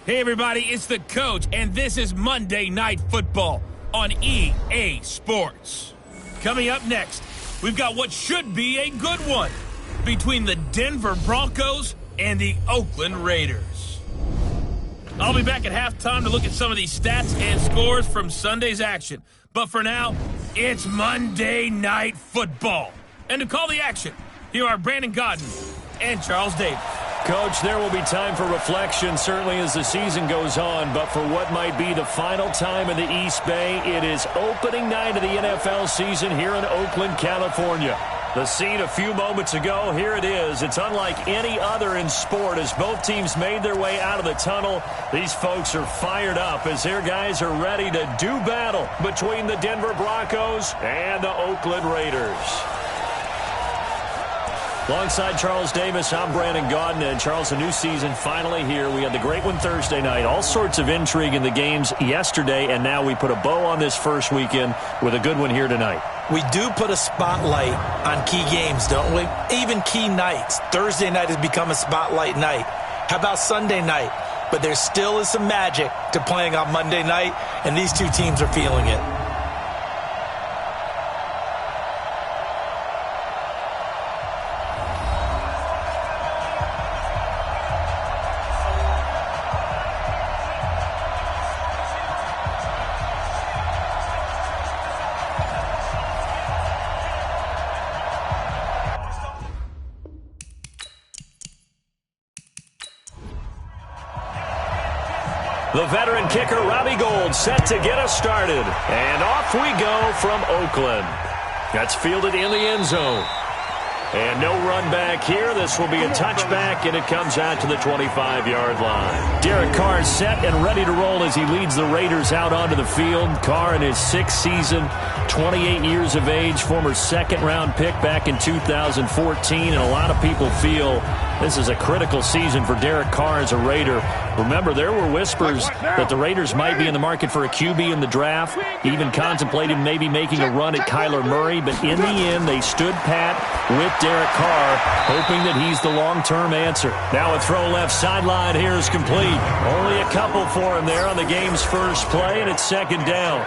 Hey everybody, it's the coach, and this is Monday Night Football on EA Sports. Coming up next, we've got what should be a good one between the Denver Broncos and the Oakland Raiders. I'll be back at halftime to look at some of these stats and scores from Sunday's action. But for now, it's Monday Night Football. And to call the action, here are Brandon Godden and Charles Davis. Coach, there will be time for reflection, certainly as the season goes on, but for what might be the final time in the East Bay, it is opening night of the NFL season here in Oakland, California. The scene a few moments ago, here it is. It's unlike any other in sport as both teams made their way out of the tunnel. These folks are fired up as their guys are ready to do battle between the Denver Broncos and the Oakland Raiders. Alongside Charles Davis, I'm Brandon Godden. And Charles, a new season finally here. We had the great one Thursday night. All sorts of intrigue in the games yesterday, and now we put a bow on this first weekend with a good one here tonight. We do put a spotlight on key games, don't we? Even key nights. Thursday night has become a spotlight night. How about Sunday night? But there still is some magic to playing on Monday night, and these two teams are feeling it. The veteran kicker, Robbie Gould, set to get us started. And off we go from Oakland. That's fielded in the end zone. And no run back here. This will be a touchback, and it comes out to the 25-yard line. Derek Carr set and ready to roll as he leads the Raiders out onto the field. Carr in his sixth season, 28 years of age, former second-round pick back in 2014. And a lot of people feel this is a critical season for Derek Carr as a Raider. Remember, there were whispers that the Raiders might be in the market for a QB in the draft, even contemplated maybe making a run at Kyler Murray, but in the end, they stood pat with Derek Carr, hoping that he's the long-term answer. Now a throw left sideline here is complete. Only a couple for him there on the game's first play, and it's second down.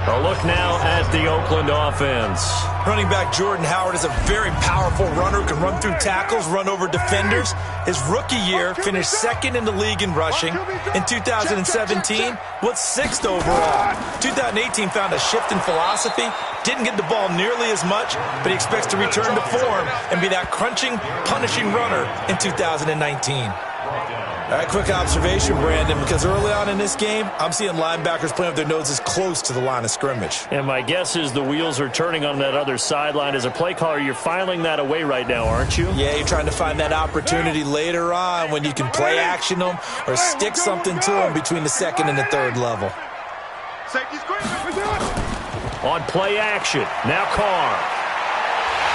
A look now at the Oakland offense. Running back Jordan Howard is a very powerful runner, can run through tackles, run over defenders. His rookie year finished second in the league in rushing. In 2017, was sixth overall. 2018 found a shift in philosophy, didn't get the ball nearly as much, but he expects to return to form and be that crunching, punishing runner in 2019. All right, quick observation, Brandon, because early on in this game, I'm seeing linebackers playing with their noses close to the line of scrimmage. And my guess is the wheels are turning on that other sideline. As a play caller, you're filing that away right now, aren't you? Yeah, you're trying to find that opportunity later on when you can play action them or stick something to them between the second and the third level. On play action, now Carr.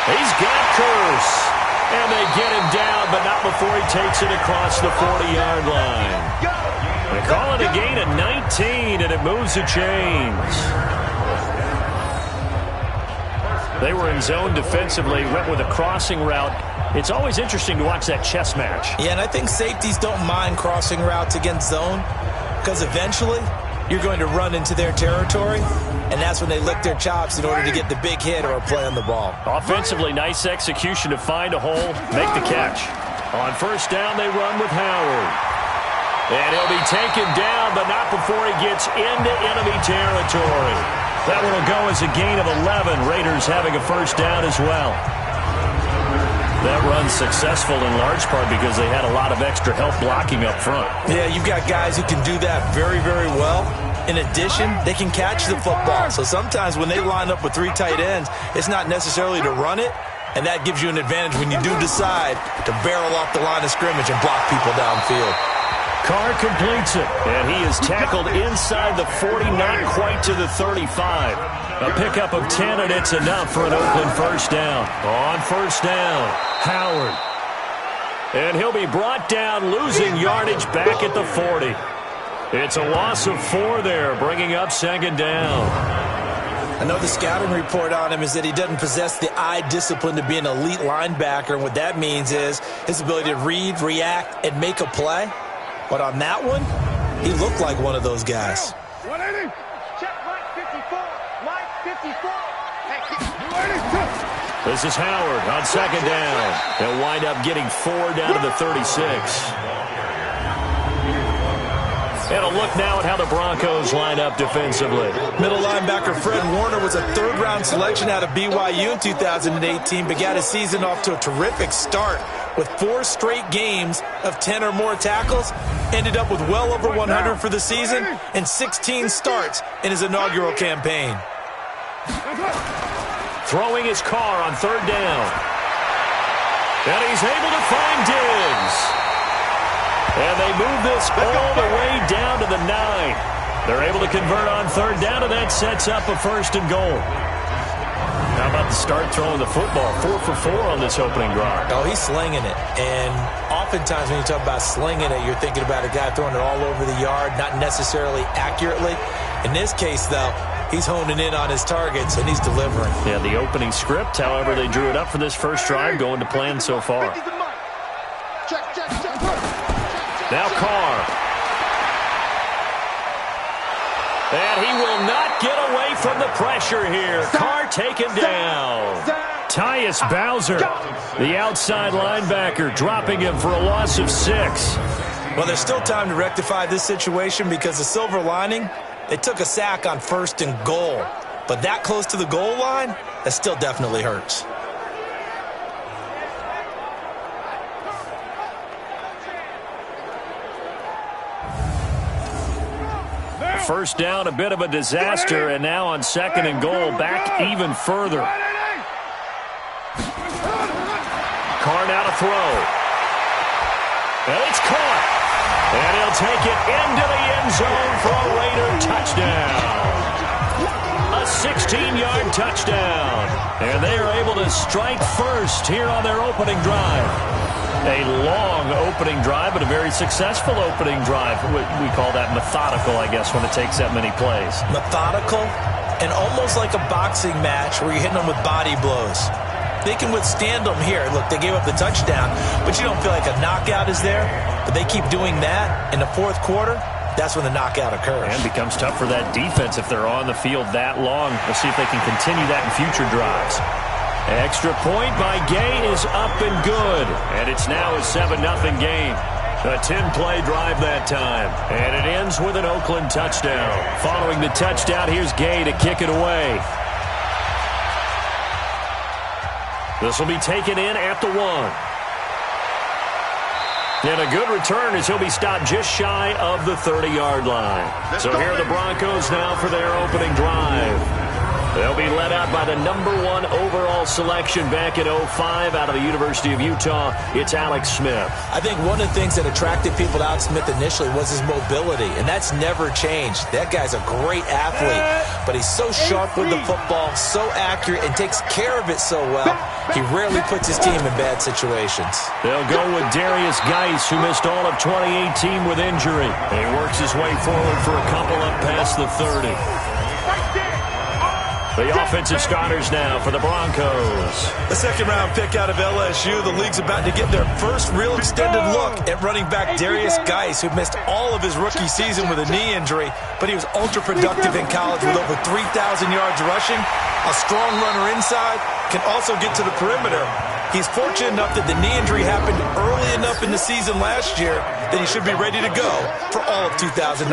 He's got Curse. And they get him down, but not before he takes it across the 40-yard line. They call it a gain of 19, and it moves the chains. They were in zone defensively, went with a crossing route. It's always interesting to watch that chess match. Yeah, and I think safeties don't mind crossing routes against zone because eventually you're going to run into their territory, and that's when they lick their chops in order to get the big hit or a play on the ball. Offensively, nice execution to find a hole, make the catch. On first down, they run with Howard. And he'll be taken down, but not before he gets into enemy territory. That one will go as a gain of 11. Raiders having a first down as well. That run's successful in large part because they had a lot of extra help blocking up front. Yeah, you've got guys who can do that very, very well. In addition, they can catch the football. So sometimes when they line up with three tight ends, it's not necessarily to run it, and that gives you an advantage when you do decide to barrel off the line of scrimmage and block people downfield. Carr completes it, and he is tackled inside the 40, not quite to the 35. A pickup of 10, and it's enough for an Oakland first down. On first down, Howard. And he'll be brought down, losing yardage back at the 40. It's a loss of 4 there, bringing up second down. I know the scouting report on him is that he doesn't possess the eye discipline to be an elite linebacker, and what that means is his ability to read, react, and make a play. But on that one, he looked like one of those guys. 180. Check Mike 54. Mike 54. This is Howard on second down. They'll wind up getting 4 down to the 36. And a look now at how the Broncos line up defensively. Middle linebacker Fred Warner was a third-round selection out of BYU in 2018, began his season off to a terrific start with 4 straight games of 10 or more tackles, ended up with well over 100 for the season and 16 starts in his inaugural campaign. Throwing his car on third down. And he's able to find Diggs. And they move this all the way down to the 9. They're able to convert on third down, and that sets up a 1st and goal. How about the start throwing the football? 4 for 4 on this opening drive. Oh, he's slinging it. And oftentimes when you talk about slinging it, you're thinking about a guy throwing it all over the yard, not necessarily accurately. In this case, though, he's honing in on his targets, and he's delivering. Yeah, the opening script, however they drew it up for this first drive, going to plan so far. Now Carr. And he will not get away from the pressure here. Carr taken down. Tyus Bowser, the outside linebacker, dropping him for a loss of 6. Well, there's still time to rectify this situation because the silver lining, they took a sack on 1st and goal. But that close to the goal line, that still definitely hurts. First down, a bit of a disaster, and now on 2nd and goal, back even further. Carr now to throw. And it's caught. And he'll take it into the end zone for a Raider touchdown. A 16-yard touchdown. And they are able to strike first here on their opening drive. A long opening drive, but a very successful opening drive. We call that methodical, I guess, when it takes that many plays. Methodical and almost like a boxing match where you're hitting them with body blows. They can withstand them here. Look, they gave up the touchdown, but you don't feel like a knockout is there. But they keep doing that in the 4th quarter. That's when the knockout occurs. And becomes tough for that defense if they're on the field that long. We'll see if they can continue that in future drives. Extra point by Gay is up and good. And it's now a 7-0 game. A 10-play drive that time. And it ends with an Oakland touchdown. Following the touchdown, here's Gay to kick it away. This will be taken in at the 1. And a good return as he'll be stopped just shy of the 30-yard line. So here are the Broncos now for their opening drive. They'll be led out by the #1 overall selection back in 2005 out of the University of Utah. It's Alex Smith. I think one of the things that attracted people to Alex Smith initially was his mobility, and that's never changed. That guy's a great athlete, but he's so sharp with the football, so accurate, and takes care of it so well. He rarely puts his team in bad situations. They'll go with Darius Geis, who missed all of 2018 with injury. And he works his way forward for a couple up past the 30. The offensive starters now for the Broncos. A 2nd-round pick out of LSU. The league's about to get their first real extended look at running back Darius Geis, who missed all of his rookie season with a knee injury, but he was ultra-productive in college with over 3,000 yards rushing. A strong runner inside, can also get to the perimeter. He's fortunate enough that the knee injury happened early enough in the season last year that he should be ready to go for all of 2019.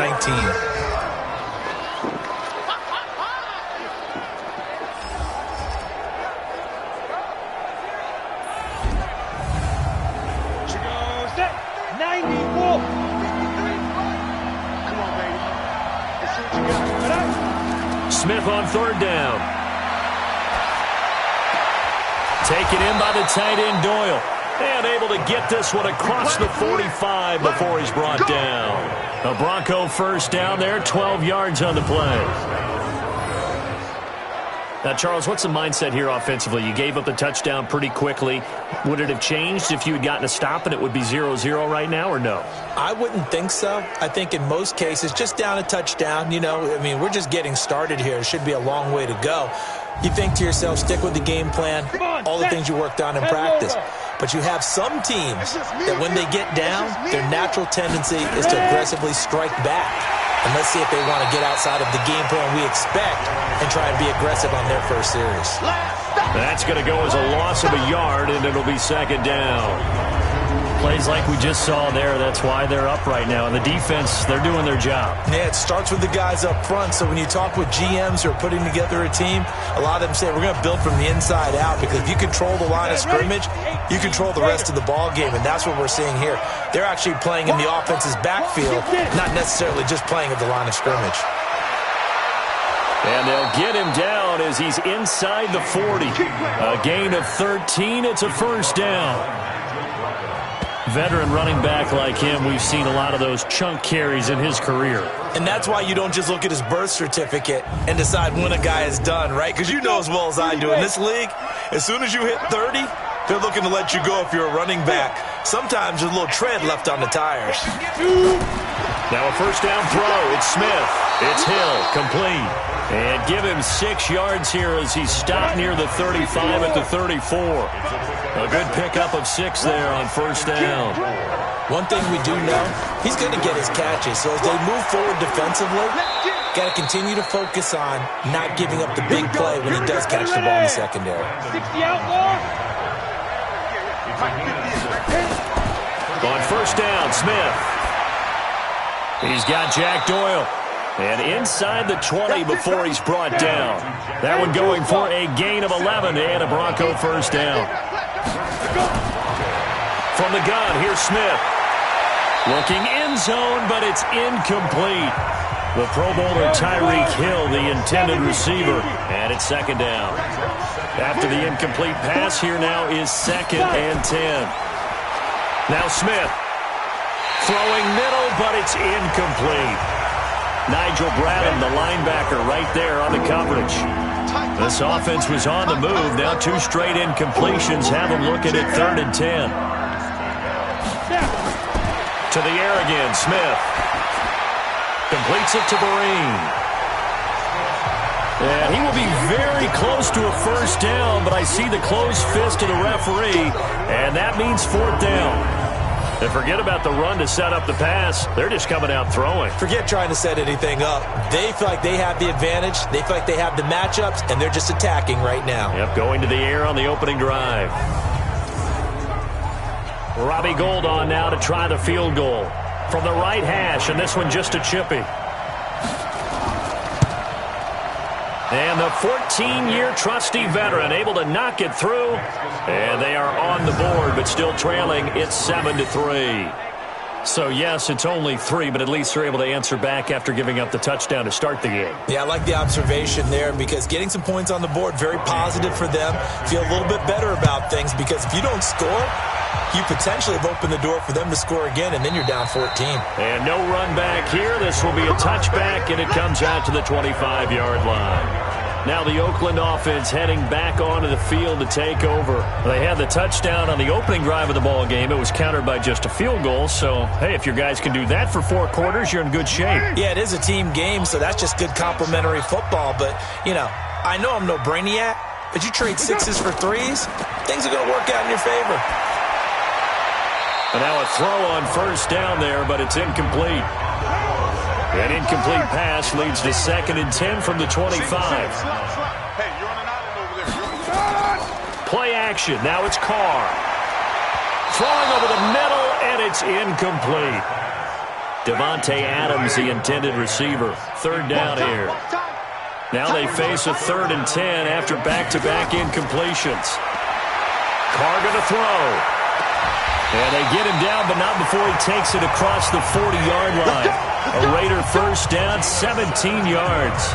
Smith on third down. Taken in by the tight end Doyle. And able to get this one across the 45 before he's brought down. A Bronco first down there, 12 yards on the play. Now, Charles, what's the mindset here offensively? You gave up the touchdown pretty quickly. Would it have changed if you had gotten a stop and it would be 0-0 right now, or no? I wouldn't think so. I think in most cases, just down a touchdown, you know, I mean, we're just getting started here. It should be a long way to go. You think to yourself, stick with the game plan, all the things you worked on in practice. But you have some teams that when they get down, their natural tendency is to aggressively strike back. And let's see if they want to get outside of the game plan we expect and try and be aggressive on their first series. That's going to go as a loss of a yard, and it'll be second down. Plays like we just saw there, that's why they're up right now. And the defense, they're doing their job. Yeah, it starts with the guys up front. So when you talk with GMs who are putting together a team, a lot of them say we're going to build from the inside out, because if you control the line of scrimmage, you control the rest of the ball game, and that's what we're seeing here. They're actually playing in the offense's backfield, not necessarily just playing at the line of scrimmage. And they'll get him down as he's inside the 40. A gain of 13. It's a first down. Veteran running back like him, we've seen a lot of those chunk carries in his career. And that's why you don't just look at his birth certificate and decide when a guy is done, right? Because you know as well as I do, in this league, as soon as you hit 30, they're looking to let you go if you're a running back. Sometimes there's a little tread left on the tires. Now a first down throw. It's Smith. It's Hill. Complete. And give him 6 yards here as he's stopped near the 35 at the 34. A good pickup of 6 there on first down. One thing we do know, he's going to get his catches. So as they move forward defensively, got to continue to focus on not giving up the big play when he does catch the ball in the secondary. 60 outlaw. On first down, Smith. He's got Jack Doyle. And inside the 20 before he's brought down. That one going for a gain of 11 and a Bronco first down. From the gun, here's Smith. Looking end zone, but it's incomplete. The Pro Bowler Tyreek Hill, the intended receiver, and it's second down. After the incomplete pass, here now is 2nd and 10. Now Smith. Throwing middle, but it's incomplete. Nigel Bradham, the linebacker, right there on the coverage. This offense was on the move. Now 2 straight incompletions have them looking at 3rd and 10. To the air again, Smith. Completes it to Vereen. And he will be very close to a first down, but I see the closed fist of the referee, and that means 4th down. And forget about the run to set up the pass. They're just coming out throwing. Forget trying to set anything up. They feel like they have the advantage. They feel like they have the matchups, and they're just attacking right now. Yep, going to the air on the opening drive. Robbie Gould on now to try the field goal. From the right hash, and this one just a chippy. And the 14-year trusty veteran able to knock it through. And they are on the board, but still trailing. It's 7-3. So, yes, it's only 3, but at least they're able to answer back after giving up the touchdown to start the game. Yeah, I like the observation there, because getting some points on the board, very positive for them. Feel a little bit better about things, because if you don't score, you potentially have opened the door for them to score again, and then you're down 14. And no run back here. This will be a touchback, and it comes out to the 25-yard line. Now the Oakland offense heading back onto the field to take over. They had the touchdown on the opening drive of the ball game. It was countered by just a field goal. So, hey, if your guys can do that for 4 quarters, you're in good shape. Yeah, it is a team game, so that's just good complimentary football. But, you know, I know I'm no brainiac, but you trade 6s for 3s, things are going to work out in your favor. And now a throw on first down there, but it's incomplete. An incomplete pass leads to 2nd and 10 from the 25. Play action. Now it's Carr. Throwing over the middle, and it's incomplete. Devontae Adams, the intended receiver. 3rd down here. Now they face a 3rd and 10 after back-to-back incompletions. Carr going to throw. And they get him down, but not before he takes it across the 40-yard line. A Raider first down, 17 yards.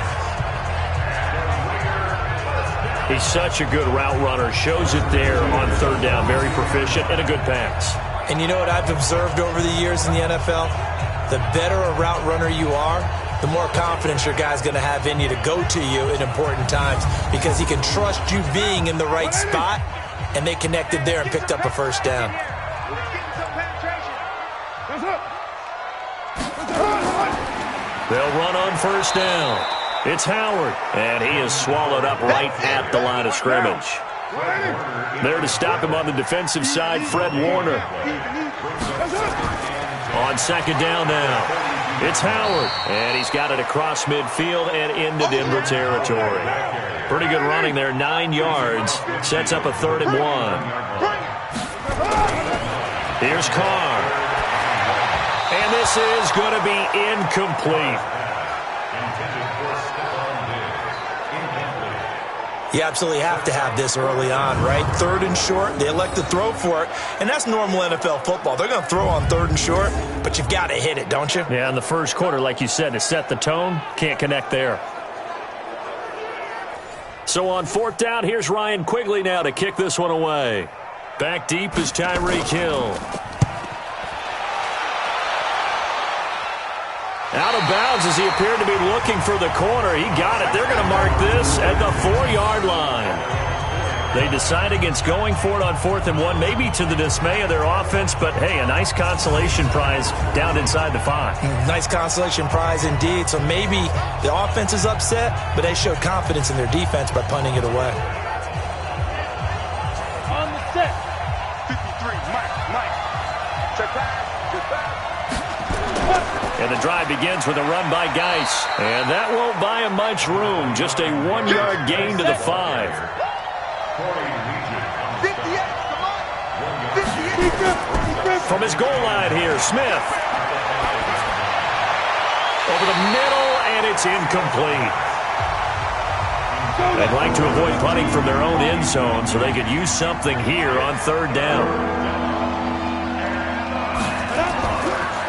He's such a good route runner. Shows it there on 3rd down. Very proficient and a good pass. And you know what I've observed over the years in the NFL? The better a route runner you are, the more confidence your guy's going to have in you to go to you in important times, because he can trust you being in the right spot, and they connected there and picked up a first down. They'll run on first down. It's Howard, and he is swallowed up right at the line of scrimmage. There to stop him on the defensive side, Fred Warner. On second down now, it's Howard, and he's got it across midfield and into Denver territory. Pretty good running there, 9 yards. Sets up a 3rd and 1. Here's Carr. And this is going to be incomplete. You absolutely have to have this early on, right? 3rd and short, they elect to throw for it, and that's normal NFL football. They're going to throw on 3rd and short, but you've got to hit it, don't you? Yeah, in the first quarter, like you said, to set the tone, can't connect there. So on 4th down, here's Ryan Quigley now to kick this one away. Back deep is Tyreek Hill. Out of bounds as he appeared to be looking for the corner. He got it. They're going to mark this at the 4-yard line. They decide against going for it on 4th and 1, maybe to the dismay of their offense, but hey, a nice consolation prize down inside the 5. Nice consolation prize indeed. So maybe the offense is upset, but they showed confidence in their defense by punting it away. On the set. 53, Mike. Check back. And the drive begins with a run by Geis. And that won't buy him much room. Just a 1-yard gain to the 5. 58. From his goal line here, Smith. Over the middle, and it's incomplete. They'd like to avoid punting from their own end zone so they could use something here on 3rd down.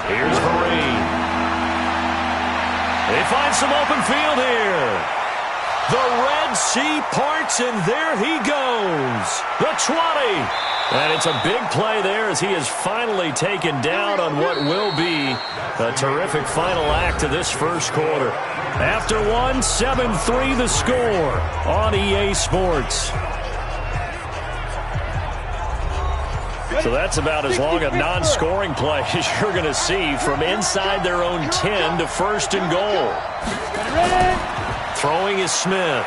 Here's Vereen. They find some open field here. The Red Sea parts, and there he goes. The 20. And it's a big play there as he is finally taken down on what will be a terrific final act of this first quarter. After 1, 7-3 the score on EA Sports. So that's about as long a non-scoring play as you're going to see from inside their own 10 to 1st and goal. Throwing is Smith.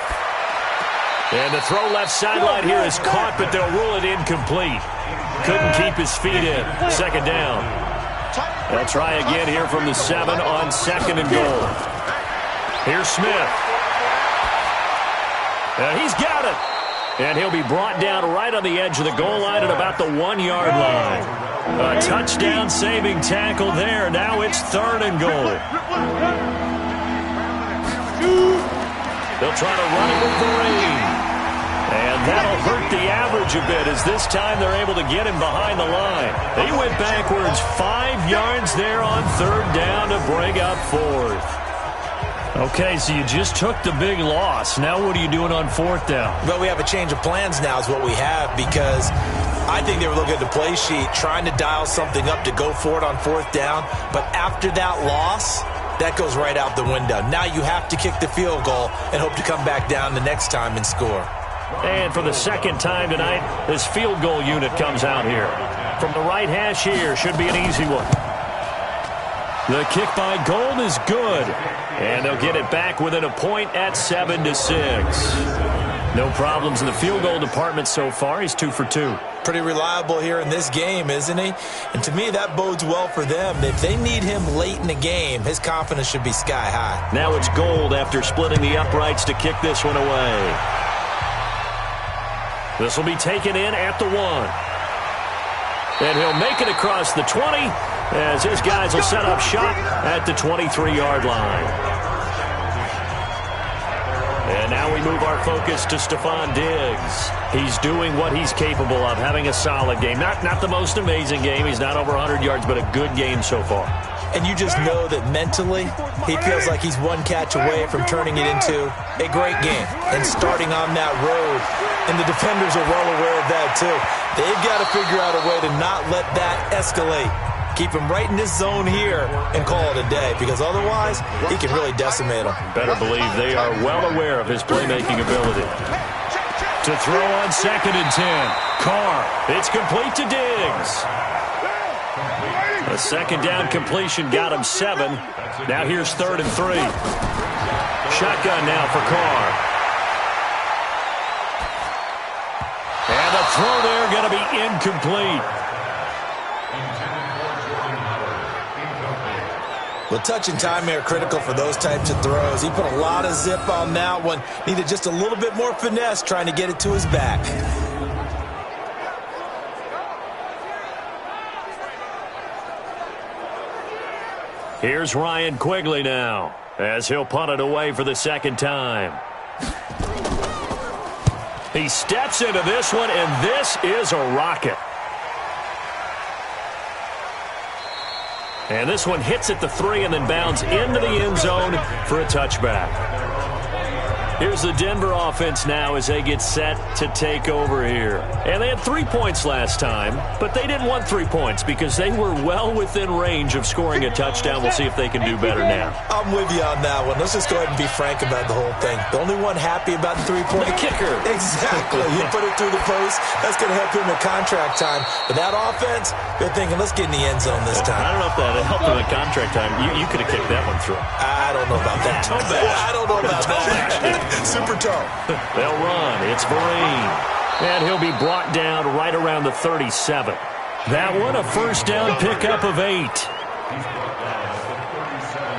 And the throw left sideline here is caught, but they'll rule it incomplete. Couldn't keep his feet in. 2nd down. They'll try again here from the 7 on 2nd and goal. Here's Smith. And he's got it. And he'll be brought down right on the edge of the goal line at about the 1-yard line. A touchdown-saving tackle there. Now it's 3rd and goal. They'll try to run it with Vereen. And that'll hurt the average a bit as this time they're able to get him behind the line. They went backwards 5 yards there on 3rd down to bring up 4th. Okay, so you just took the big loss. Now what are you doing on 4th down? Well, we have a change of plans now is what we have, because I think they were looking at the play sheet, trying to dial something up to go for it on 4th down. But after that loss, that goes right out the window. Now you have to kick the field goal and hope to come back down the next time and score. And for the 2nd time tonight, this field goal unit comes out here. From the right hash here, should be an easy one. The kick by Gold is good. And they'll get it back within a point at 7-6. No problems in the field goal department so far. He's 2 for 2. Pretty reliable here in this game, isn't he? And to me, that bodes well for them. If they need him late in the game, his confidence should be sky high. Now it's Gold after splitting the uprights to kick this one away. This will be taken in at the 1. And he'll make it across the 20 as his guys will set up shop at the 23-yard line. And now we move our focus to Stephon Diggs. He's doing what he's capable of, having a solid game. Not the most amazing game. He's not over 100 yards, but a good game so far. And you just know that mentally, he feels like he's one catch away from turning it into a great game and starting on that road. And the defenders are well aware of that, too. They've got to figure out a way to not let that escalate. Keep him right in this zone here and call it a day, because otherwise, he can really decimate them. Better believe they are well aware of his playmaking ability. To throw on 2nd and 10. Carr. It's complete to Diggs. A second down completion got him 7. Now here's 3rd and 3. Shotgun now for Carr. And the throw there going to be incomplete. Well, touch and time are critical for those types of throws. He put a lot of zip on that one. Needed just a little bit more finesse trying to get it to his back. Here's Ryan Quigley now, as he'll punt it away for the second time. He steps into this one, and this is a rocket. And this one hits at the 3 and then bounds into the end zone for a touchback. Here's the Denver offense now as they get set to take over here. And they had 3 points last time, but they didn't want 3 points because they were well within range of scoring a touchdown. We'll see if they can do better now. I'm with you on that one. Let's just go ahead and be frank about the whole thing. The only one happy about the 3-point kicker. Exactly. He put it through the post. That's going to help him at contract time. But that offense, they're thinking, let's get in the end zone this time. I don't know if that helped him at contract time. You could have kicked that one through. I don't know about that. I don't know about that. Super toe. They'll run. It's Vereen. And he'll be brought down right around the 37. That one, a first down pickup of 8.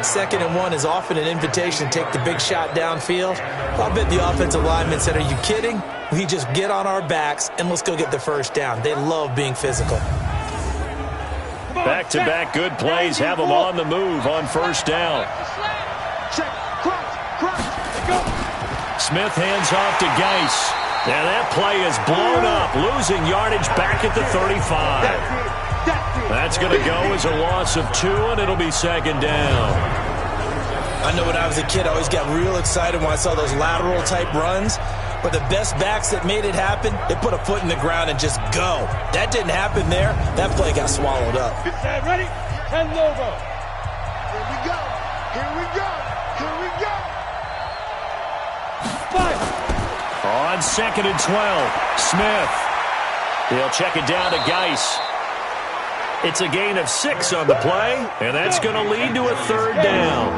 2nd and 1 is often an invitation to take the big shot downfield. I'll bet the offensive lineman said, are you kidding? We just get on our backs and let's go get the first down. They love being physical. Back-to-back good plays have them on the move on first down. Smith hands off to Geis. Now that play is blown up, losing yardage back at the 35. That's going to go as a loss of 2, and it'll be second down. I know when I was a kid, I always got real excited when I saw those lateral-type runs. But the best backs that made it happen, they put a foot in the ground and just go. That didn't happen there. That play got swallowed up. Ready? And over. Here we go. Here we go. Here we go. Five. On 2nd and 12, Smith. He'll check it down to Geis. It's a gain of 6 on the play, and that's going to lead to a 3rd down.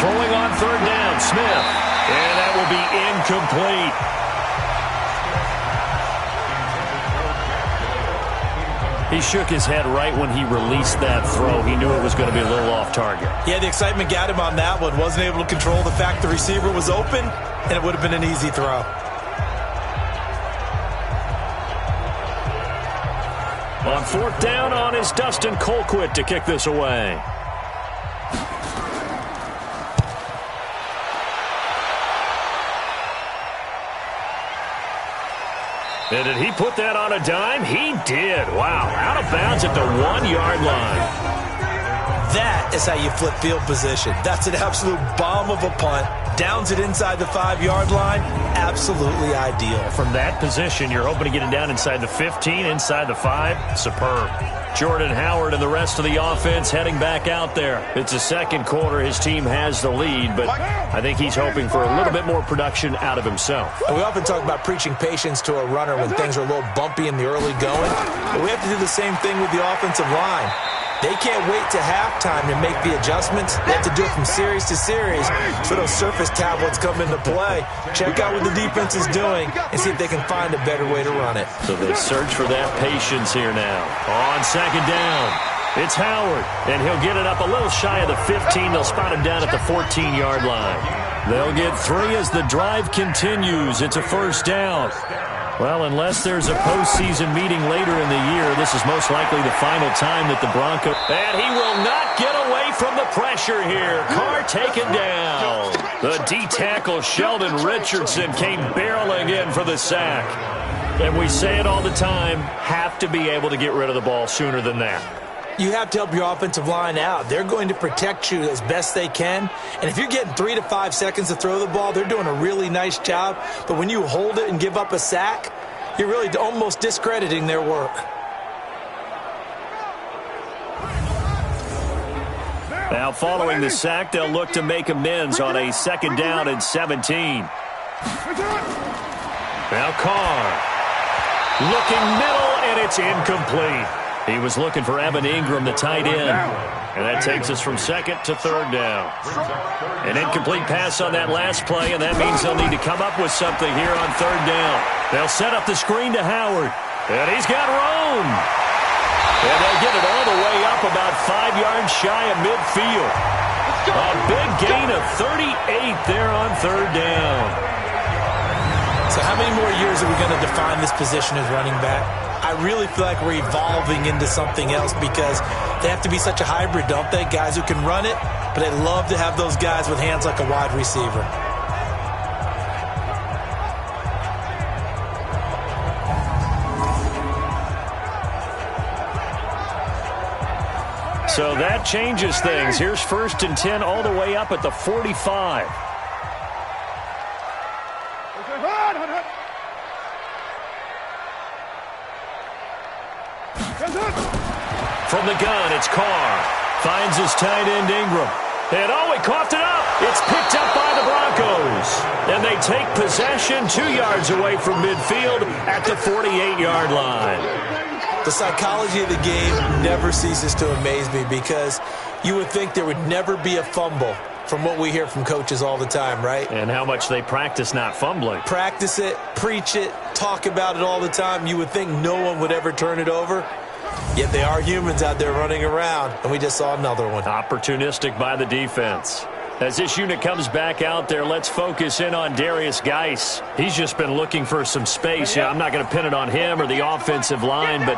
Throwing on 3rd down, Smith. And that will be incomplete. He shook his head right when he released that throw. He knew it was going to be a little off target. Yeah, the excitement got him on that one. Wasn't able to control the fact the receiver was open, and it would have been an easy throw. On 4th down is Dustin Colquitt to kick this away. And did he put that on a dime? He did. Wow. Out of bounds at the 1-yard line. That is how you flip field position. That's an absolute bomb of a punt. Downs it inside the 5-yard line. Absolutely ideal. From that position, you're hoping to get it down inside the 15, inside the 5. Superb. Jordan Howard and the rest of the offense heading back out there. It's the second quarter. His team has the lead, but I think he's hoping for a little bit more production out of himself. We often talk about preaching patience to a runner when things are a little bumpy in the early going, but we have to do the same thing with the offensive line. They can't wait to halftime to make the adjustments. They have to do it from series to series so those surface tablets come into play. Check out what the defense is doing and see if they can find a better way to run it. So they search for that patience here now. On 2nd down, it's Howard, and he'll get it up a little shy of the 15. They'll spot him down at the 14-yard line. They'll get 3 as the drive continues. It's a first down. Well, unless there's a postseason meeting later in the year, this is most likely the final time that the Broncos... And he will not get away from the pressure here. Carr taken down. The D-tackle Sheldon Richardson came barreling in for the sack. And we say it all the time, have to be able to get rid of the ball sooner than that. You have to help your offensive line out. They're going to protect you as best they can. And if you're getting 3 to 5 seconds to throw the ball, they're doing a really nice job. But when you hold it and give up a sack, you're really almost discrediting their work. Now following the sack, they'll look to make amends on a 2nd down and 17. Now Carr. Looking middle, and it's incomplete. He was looking for Evan Ingram, the tight end. And that takes us from second to third down. An incomplete pass on that last play, and that means they'll need to come up with something here on third down. They'll set up the screen to Howard. And he's got room. And they'll get it all the way up about 5 yards shy of midfield. A big gain of 38 there on third down. So how many more years are we going to define this position as running back? I really feel like we're evolving into something else because they have to be such a hybrid, don't they? Guys who can run it, but they love to have those guys with hands like a wide receiver. So that changes things. Here's 1st and 10 all the way up at the 45. From the gun, it's Carr. Finds his tight end, Ingram. And he coughed it up. It's picked up by the Broncos. And they take possession 2 yards away from midfield at the 48-yard line. The psychology of the game never ceases to amaze me because you would think there would never be a fumble from what we hear from coaches all the time, right? And how much they practice not fumbling. Practice it, preach it, talk about it all the time. You would think no one would ever turn it over. Yet they are humans out there running around, and we just saw another one. Opportunistic by the defense. As this unit comes back out there, let's focus in on Darius Geis. He's just been looking for some space. Yeah, I'm not going to pin it on him or the offensive line, but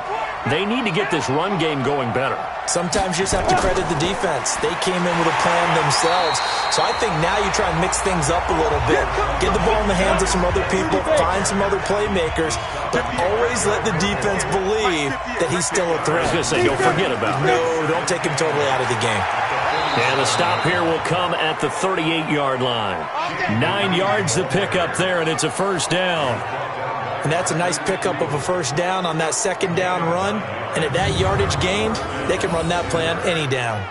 they need to get this run game going better. Sometimes you just have to credit the defense. They came in with a plan themselves. So I think now you try and mix things up a little bit. Get the ball in the hands of some other people, find some other playmakers, but always let the defense believe that he's still a threat. I was going to say, don't forget about it. No, don't take him totally out of the game. And the stop here will come at the 38-yard line. 9 yards the pickup there, and it's a first down. And that's a nice pickup of a first down on that second down run. And at that yardage gained, they can run that play on any down.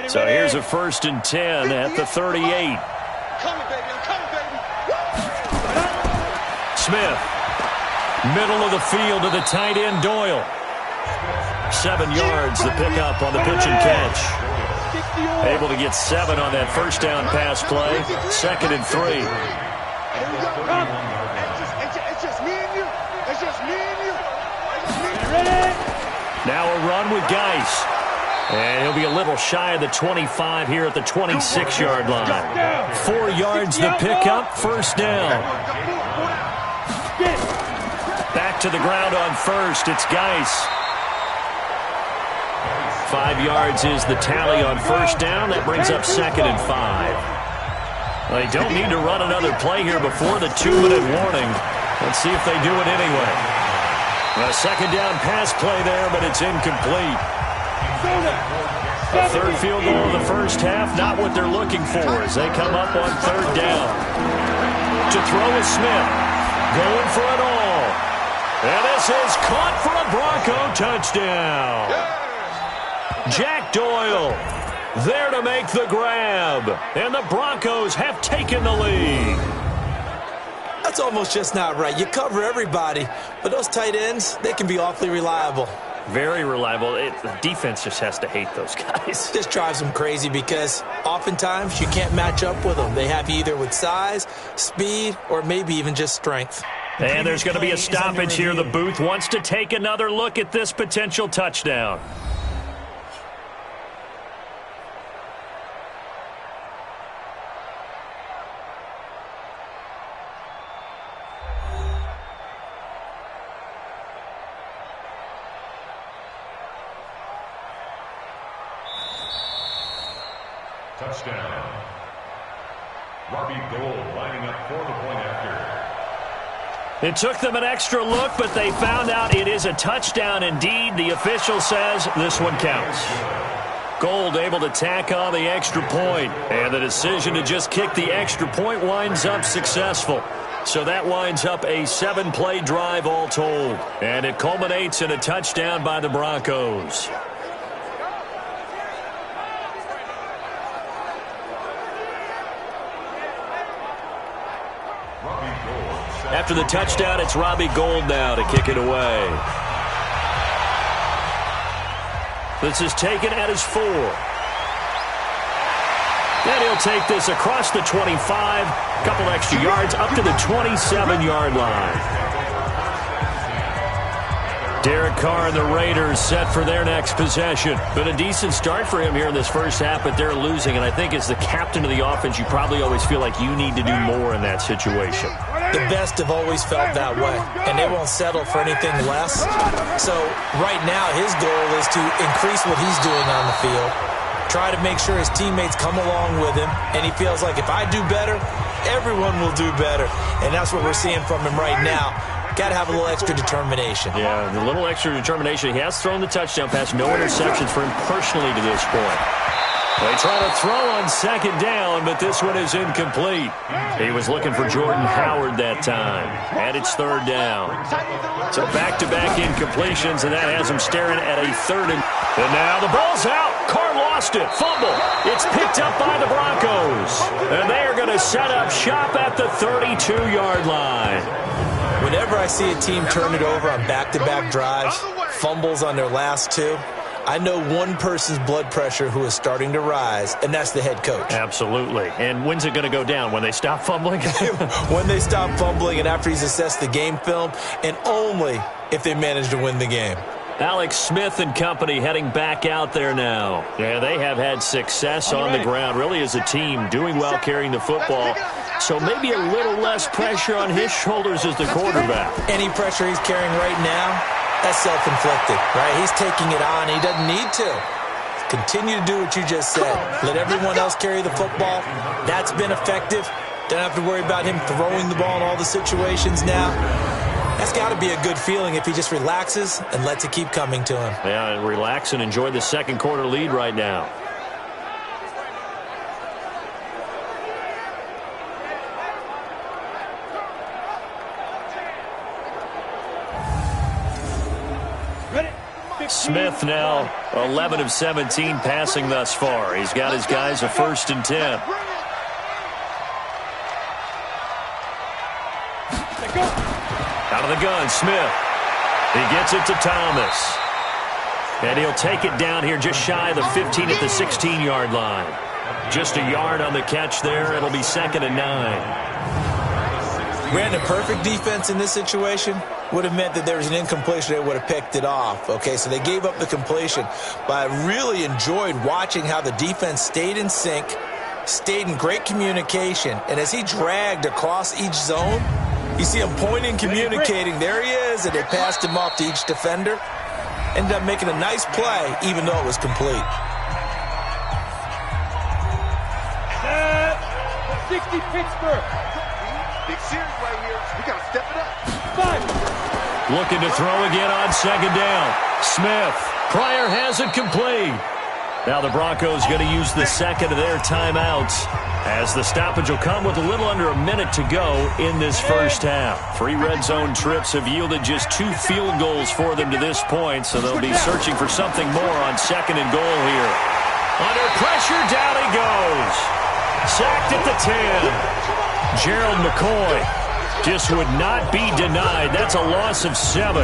So here's a 1st and 10 at the 38. Coming, baby. I'm coming, baby. Smith, middle of the field to the tight end, Doyle. 7 yards the pickup on the pitch and catch. Able to get 7 on that first down pass play. 2nd and 3. It's just me and you. It's just me and you. Now a run with Geis. And he'll be a little shy of the 25 here at the 26-yard line. 4 yards the pickup, first down. Back to the ground on first. It's Geis. 5 yards is the tally on first down. That brings up 2nd and 5. They don't need to run another play here before the 2-minute warning. Let's see if they do it anyway. A second down pass play there, but it's incomplete. A third field goal in the first half, not what they're looking for as they come up on third down. To throw is Smith. Going for it all. And this is caught for a Bronco touchdown. Jack Doyle there to make the grab. And the Broncos have taken the lead. That's almost just not right. You cover everybody, but those tight ends, they can be awfully reliable. Very reliable. The defense just has to hate those guys. This drives them crazy because oftentimes you can't match up with them. They have you either with size, speed, or maybe even just strength. And there's going to be a stoppage here. The booth wants to take another look at this potential touchdown. Touchdown. Robbie Gould lining up for the point after. It took them an extra look, but they found out it is a touchdown indeed. The official says this one counts. Gould able to tack on the extra point, and the decision to just kick the extra point winds up successful. So that winds up a 7-play drive all told, and it culminates in a touchdown by the Broncos. after the touchdown, it's Robbie Gould now to kick it away. This is taken at his 4. And he'll take this across the 25, couple extra yards up to the 27-yard line. Derek Carr and the Raiders set for their next possession. Been a decent start for him here in this first half, but they're losing. And I think as the captain of the offense, you probably always feel like you need to do more in that situation. The best have always felt that way, and they won't settle for anything less. So right now, his goal is to increase what he's doing on the field, try to make sure his teammates come along with him, and he feels like if I do better, everyone will do better. And that's what we're seeing from him right now. Got to have a little extra determination. Yeah, the little extra determination. He has thrown the touchdown pass. No interceptions for him personally to this point. They try to throw on second down, but this one is incomplete. He was looking for Jordan Howard that time. And it's third down. So back-to-back incompletions, and that has him staring at a third. And now the ball's out. Carr lost it. Fumble. It's picked up by the Broncos. And they are going to set up shop at the 32-yard line. Whenever I see a team turn it over on back-to-back drives, fumbles on their last 2, I know one person's blood pressure who is starting to rise, and that's the head coach. Absolutely. And when's it going to go down? When they stop fumbling? When they stop fumbling and after he's assessed the game film, and only if they manage to win the game. Alex Smith and company heading back out there now. Yeah, they have had success on the ground, really as a team, doing well carrying the football. So maybe a little less pressure on his shoulders as the quarterback. Any pressure he's carrying right now, that's self-inflicted, right? He's taking it on. He doesn't need to. Continue to do what you just said. Let everyone else carry the football. That's been effective. Don't have to worry about him throwing the ball in all the situations now. That's got to be a good feeling if he just relaxes and lets it keep coming to him. Yeah, relax and enjoy the second quarter lead right now. Smith now 11 of 17 passing thus far. He's got his guys a 1st and 10. Out of the gun, Smith. He gets it to Thomas. And he'll take it down here just shy of the 15 at the 16-yard line. Just a yard on the catch there. It'll be 2nd and 9. Ran a perfect defense in this situation would have meant that there was an incompletion. They would have picked it off. Okay, so they gave up the completion. But I really enjoyed watching how the defense stayed in sync, stayed in great communication. And as he dragged across each zone, you see him pointing, communicating. There he is, and they passed him off to each defender. Ended up making a nice play, even though it was complete. 60 Pittsburgh. Big series right here. We got to step it up. 5. Looking to throw again on second down. Smith. Pryor has it complete. Now the Broncos going to use the second of their timeouts as the stoppage will come with a little under a minute to go in this first half. 3 red zone trips have yielded just 2 field goals for them to this point, so they'll be searching for something more on 2nd and goal here. Under pressure, down he goes. Sacked at the 10. Gerald McCoy just would not be denied. That's a loss of 7.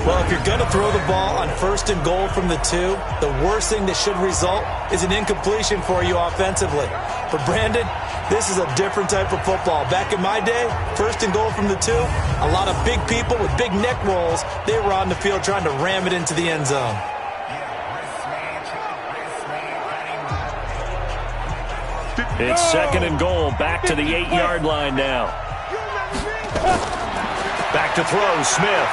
Well, if you're going to throw the ball on 1st and goal from the 2, the worst thing that should result is an incompletion for you offensively. But Brandon, this is a different type of football. Back in my day, 1st and goal from the 2, a lot of big people with big neck rolls, they were on the field trying to ram it into the end zone. It's 2nd and goal, back to the 8-yard line now. Back to throw, Smith.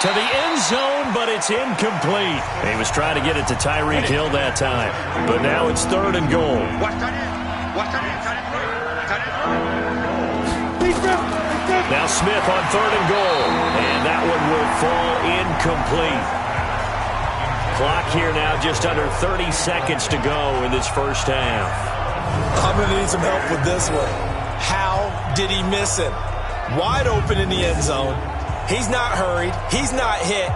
To the end zone, but it's incomplete. He was trying to get it to Tyreek Hill that time. But now it's 3rd and goal. Now Smith on 3rd and goal. And that one will fall incomplete. Clock here now just under 30 seconds to go in this first half. I'm going to need some help with this one. How did he miss it? Wide open in the end zone. He's not hurried. He's not hit.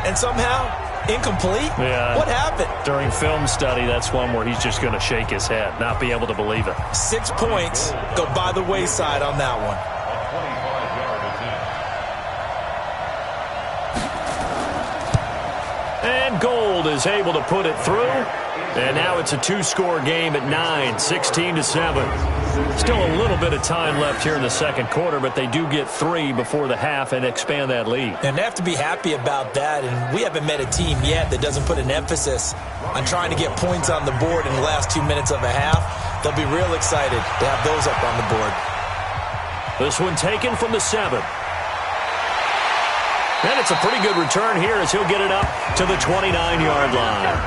And somehow, incomplete? Yeah. What happened? During film study, that's one where he's just going to shake his head, not be able to believe it. 6 points go by the wayside on that one. And Gold is able to put it through. And now it's a two-score game at 9, 16-7. Still a little bit of time left here in the second quarter, but they do get 3 before the half and expand that lead. And they have to be happy about that. And we haven't met a team yet that doesn't put an emphasis on trying to get points on the board in the last 2 minutes of a half. They'll be real excited to have those up on the board. This one taken from the 7. And it's a pretty good return here as he'll get it up to the 29-yard line.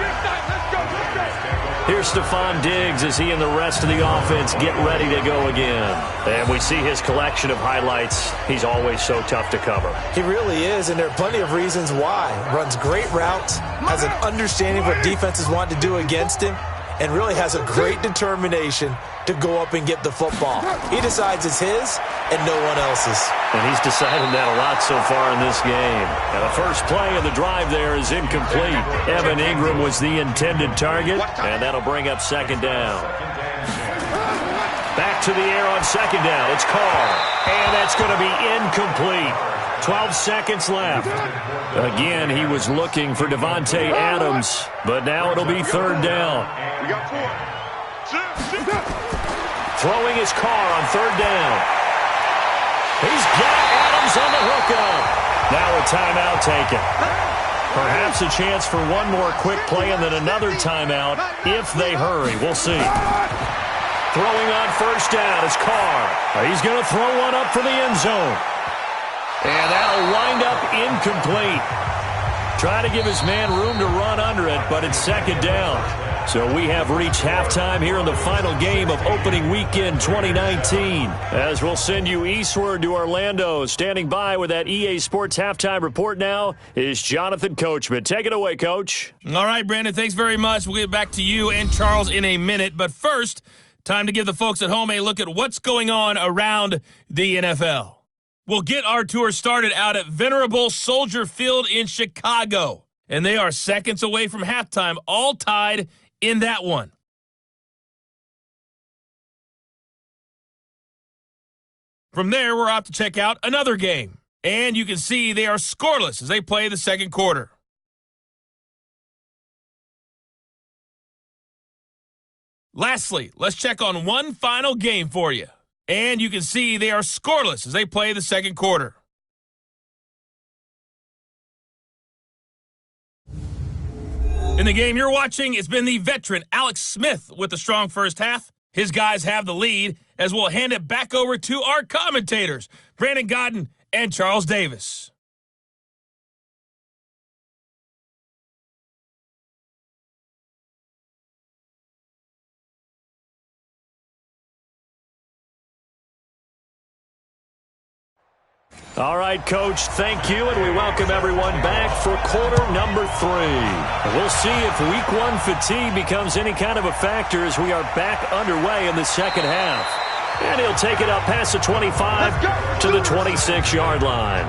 Here's Stephon Diggs as he and the rest of the offense get ready to go again. And we see his collection of highlights. He's always so tough to cover. He really is, and there are plenty of reasons why. Runs great routes, has an understanding of what defenses want to do against him, and really has a great determination to go up and get the football. He decides it's his and no one else's. And he's decided that a lot so far in this game. And the first play of the drive there is incomplete. Evan Ingram was the intended target, and that'll bring up second down. Back to the air on second down. It's Carr, and that's going to be incomplete. 12 seconds left. Again, he was looking for Devontae Adams, but now it'll be third down. We got 4. Throwing his Carr on third down. He's got Adams on the hookup. Now a timeout taken. Perhaps a chance for one more quick play and then another timeout if they hurry. We'll see. Throwing on first down is Carr. He's going to throw one up for the end zone. And that'll wind up incomplete. Try to give his man room to run under it, but it's second down. So we have reached halftime here in the final game of opening weekend 2019. As we'll send you eastward to Orlando. Standing by with that EA Sports halftime report now is Jonathan Coachman. Take it away, Coach. All right, Brandon, thanks very much. We'll get back to you and Charles in a minute. But first, time to give the folks at home a look at what's going on around the NFL. We'll get our tour started out at Venerable Soldier Field in Chicago. And they are seconds away from halftime, all tied in that one. From there, we're off to check out another game. And you can see they are scoreless as they play the second quarter. Lastly, let's check on one final game for you. And you can see they are scoreless as they play the second quarter. In the game you're watching, it's been the veteran Alex Smith with the strong first half. His guys have the lead as we'll hand it back over to our commentators, Brandon Godden and Charles Davis. All right, Coach, thank you, and we welcome everyone back for quarter number 3. We'll see if week 1 fatigue becomes any kind of a factor as we are back underway in the second half. And he'll take it up past the 25 to the 26-yard line.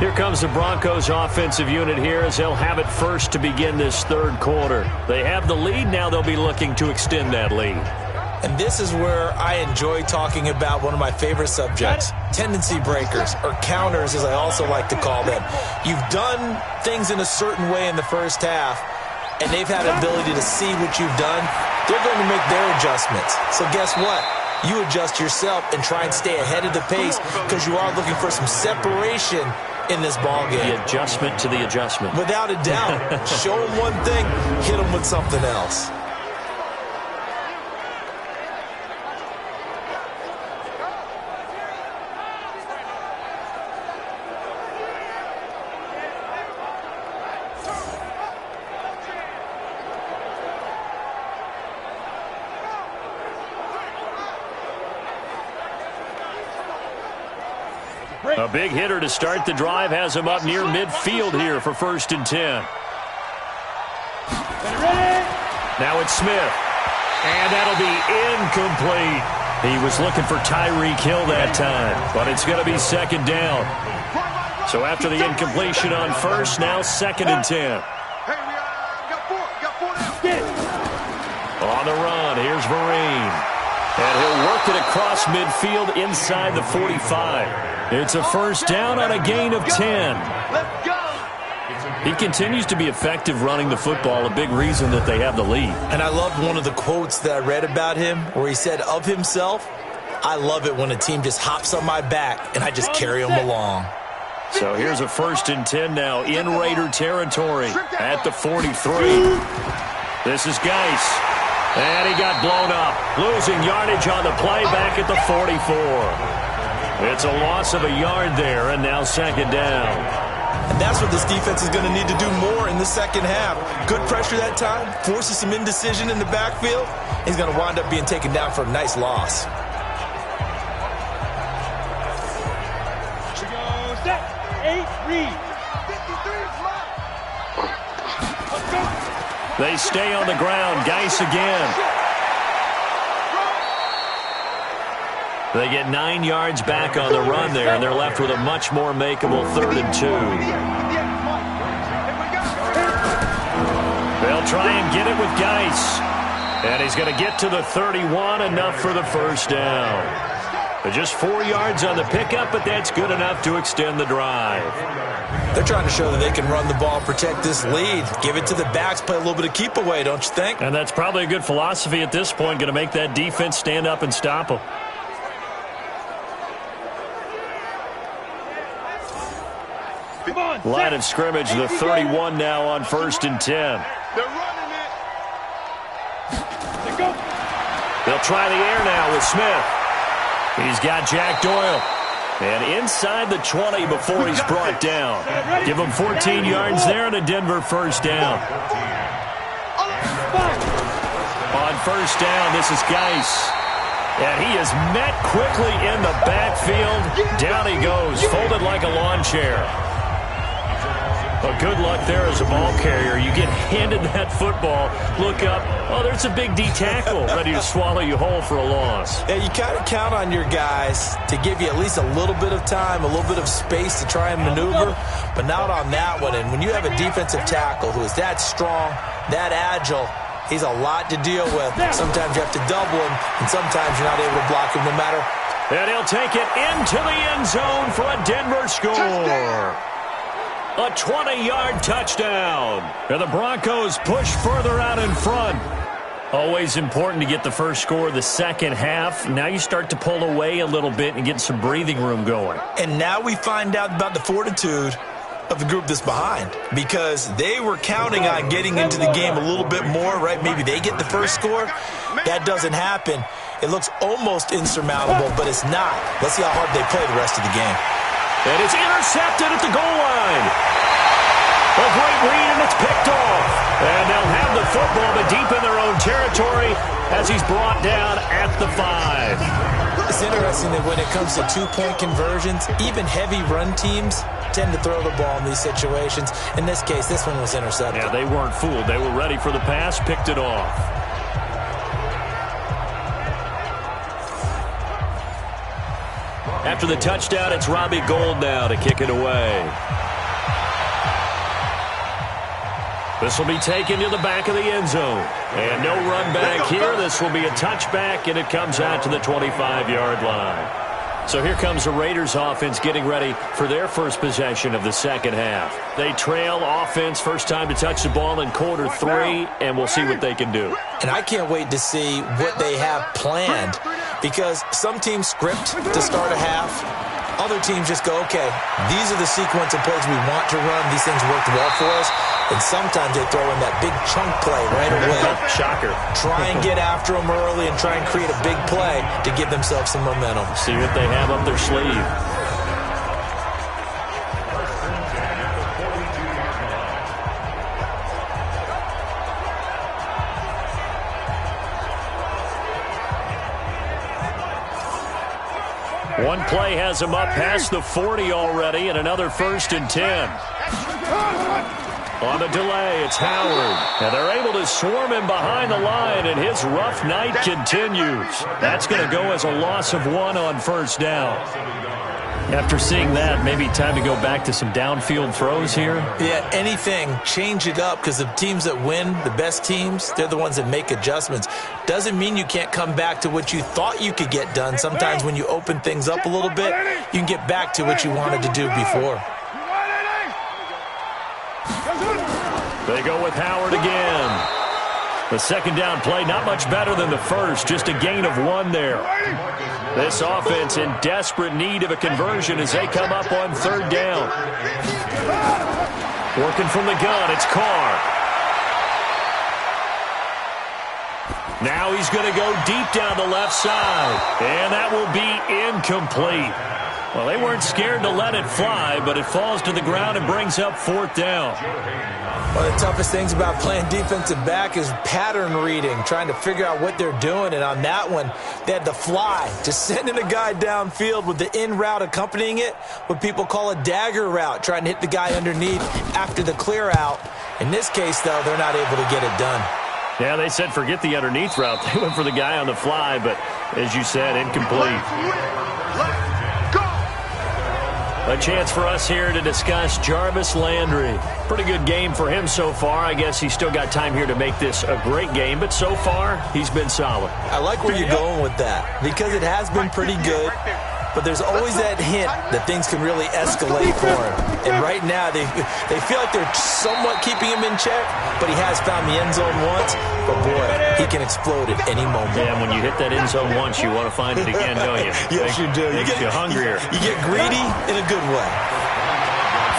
Here comes the Broncos offensive unit here as they'll have it first to begin this third quarter. They have the lead. Now they'll be looking to extend that lead. And this is where I enjoy talking about one of my favorite subjects, tendency breakers, or counters as I also like to call them. You've done things in a certain way in the first half, and they've had an ability to see what you've done. They're going to make their adjustments. So guess what? You adjust yourself and try and stay ahead of the pace because you are looking for some separation in this ball game. The adjustment to the adjustment. Without a doubt. Show them one thing, hit them with something else. A big hitter to start the drive has him up near midfield here for 1st and 10. Now it's Smith. And that'll be incomplete. He was looking for Tyreek Hill that time, but it's going to be second down. So after the incompletion on first, now 2nd and 10. Hey, we got 4 now. On the run, here's Vereen. And he'll work it across midfield inside the 45. It's a first down on a gain of 10. Let's go. He continues to be effective running the football, a big reason that they have the lead. And I loved one of the quotes that I read about him where he said of himself, "I love it when a team just hops on my back and I just carry them along." So here's a 1st and 10 now in Raider territory at the 43. This is Geis. And he got blown up, losing yardage on the play back at the 44. It's a loss of a yard there, and now 2nd down. And that's what this defense is going to need to do more in the second half. Good pressure that time, forces some indecision in the backfield. He's going to wind up being taken down for a nice loss. They stay on the ground. Geis again. They get 9 yards back on the run there, and they're left with a much more makeable 3rd and 2. They'll try and get it with Geis. And he's going to get to the 31, enough for the first down. Just 4 yards on the pickup, but that's good enough to extend the drive. They're trying to show that they can run the ball, protect this lead. Give it to the backs, play a little bit of keep away, don't you think? And that's probably a good philosophy at this point, going to make that defense stand up and stop them. Line of scrimmage, the 31 now on 1st and 10. They're running it. They'll try the air now with Smith. He's got Jack Doyle. And inside the 20 before he's brought down. Give him 14 yards there and a Denver first down. On first down, this is Geis. And he is met quickly in the backfield. Down he goes, folded like a lawn chair. But good luck there as a ball carrier. You get handed that football, look up, oh, there's a big D tackle ready to swallow you whole for a loss. Yeah, you kind of count on your guys to give you at least a little bit of time, a little bit of space to try and maneuver, but not on that one. And when you have a defensive tackle who is that strong, that agile, he's a lot to deal with. Sometimes you have to double him, and sometimes you're not able to block him no matter. And he'll take it into the end zone for a Denver score. A 20-yard touchdown. And the Broncos push further out in front. Always important to get the first score of the second half. Now you start to pull away a little bit and get some breathing room going. And now we find out about the fortitude of the group that's behind, because they were counting on getting into the game a little bit more, right? Maybe they get the first score. That doesn't happen. It looks almost insurmountable, but it's not. Let's see how hard they play the rest of the game. And it's intercepted at the goal line. A great read, and it's picked off. And they'll have the football, but deep in their own territory as he's brought down at the 5. It's interesting that when it comes to two-point conversions, even heavy run teams tend to throw the ball in these situations. In this case, this one was intercepted. Yeah, they weren't fooled. They were ready for the pass, picked it off. After the touchdown, it's Robbie Gould now to kick it away. This will be taken to the back of the end zone. And no run back here. This will be a touchback, and it comes out to the 25-yard line. So here comes the Raiders offense getting ready for their first possession of the second half. They trail offense, first time to touch the ball in quarter 3, and we'll see what they can do. And I can't wait to see what they have planned, because some teams script to start a half. Other teams just go, okay, these are the sequence of plays we want to run. These things worked well for us. And sometimes they throw in that big chunk play right away. Shocker. Try and get after them early and try and create a big play to give themselves some momentum. See what they have up their sleeve. One play has him up past the 40 already, and another 1st and 10. On the delay, it's Howard. And they're able to swarm him behind the line, and his rough night continues. That's going to go as a loss of 1 on first down. After seeing that, maybe time to go back to some downfield throws here. Yeah, anything. Change it up, because the teams that win, the best teams, they're the ones that make adjustments. Doesn't mean you can't come back to what you thought you could get done. Sometimes when you open things up a little bit, you can get back to what you wanted to do before. They go with Howard again. The second down play, not much better than the first, just a gain of 1 there. This offense in desperate need of a conversion as they come up on third down. Working from the gun, it's Carr. Now he's going to go deep down the left side, and that will be incomplete. Well, they weren't scared to let it fly, but it falls to the ground and brings up fourth down. One of the toughest things about playing defensive back is pattern reading, trying to figure out what they're doing. And on that one, they had the fly, just sending a guy downfield with the in route accompanying it, what people call a dagger route, trying to hit the guy underneath after the clear out. In this case, though, they're not able to get it done. Yeah, they said forget the underneath route. They went for the guy on the fly, but as you said, incomplete. A chance for us here to discuss Jarvis Landry. Pretty good game for him so far. I guess he's still got time here to make this a great game, but so far, he's been solid. I like where you're going with that, because it has been pretty good, but there's always that hint that things can really escalate for him. And right now, they feel like they're somewhat keeping him in check, but he has found the end zone once. But boy, he can explode at any moment. Yeah, when you hit that end zone once, you want to find it again, don't you? Yes, you do. Makes you hungrier. You get greedy in a good way.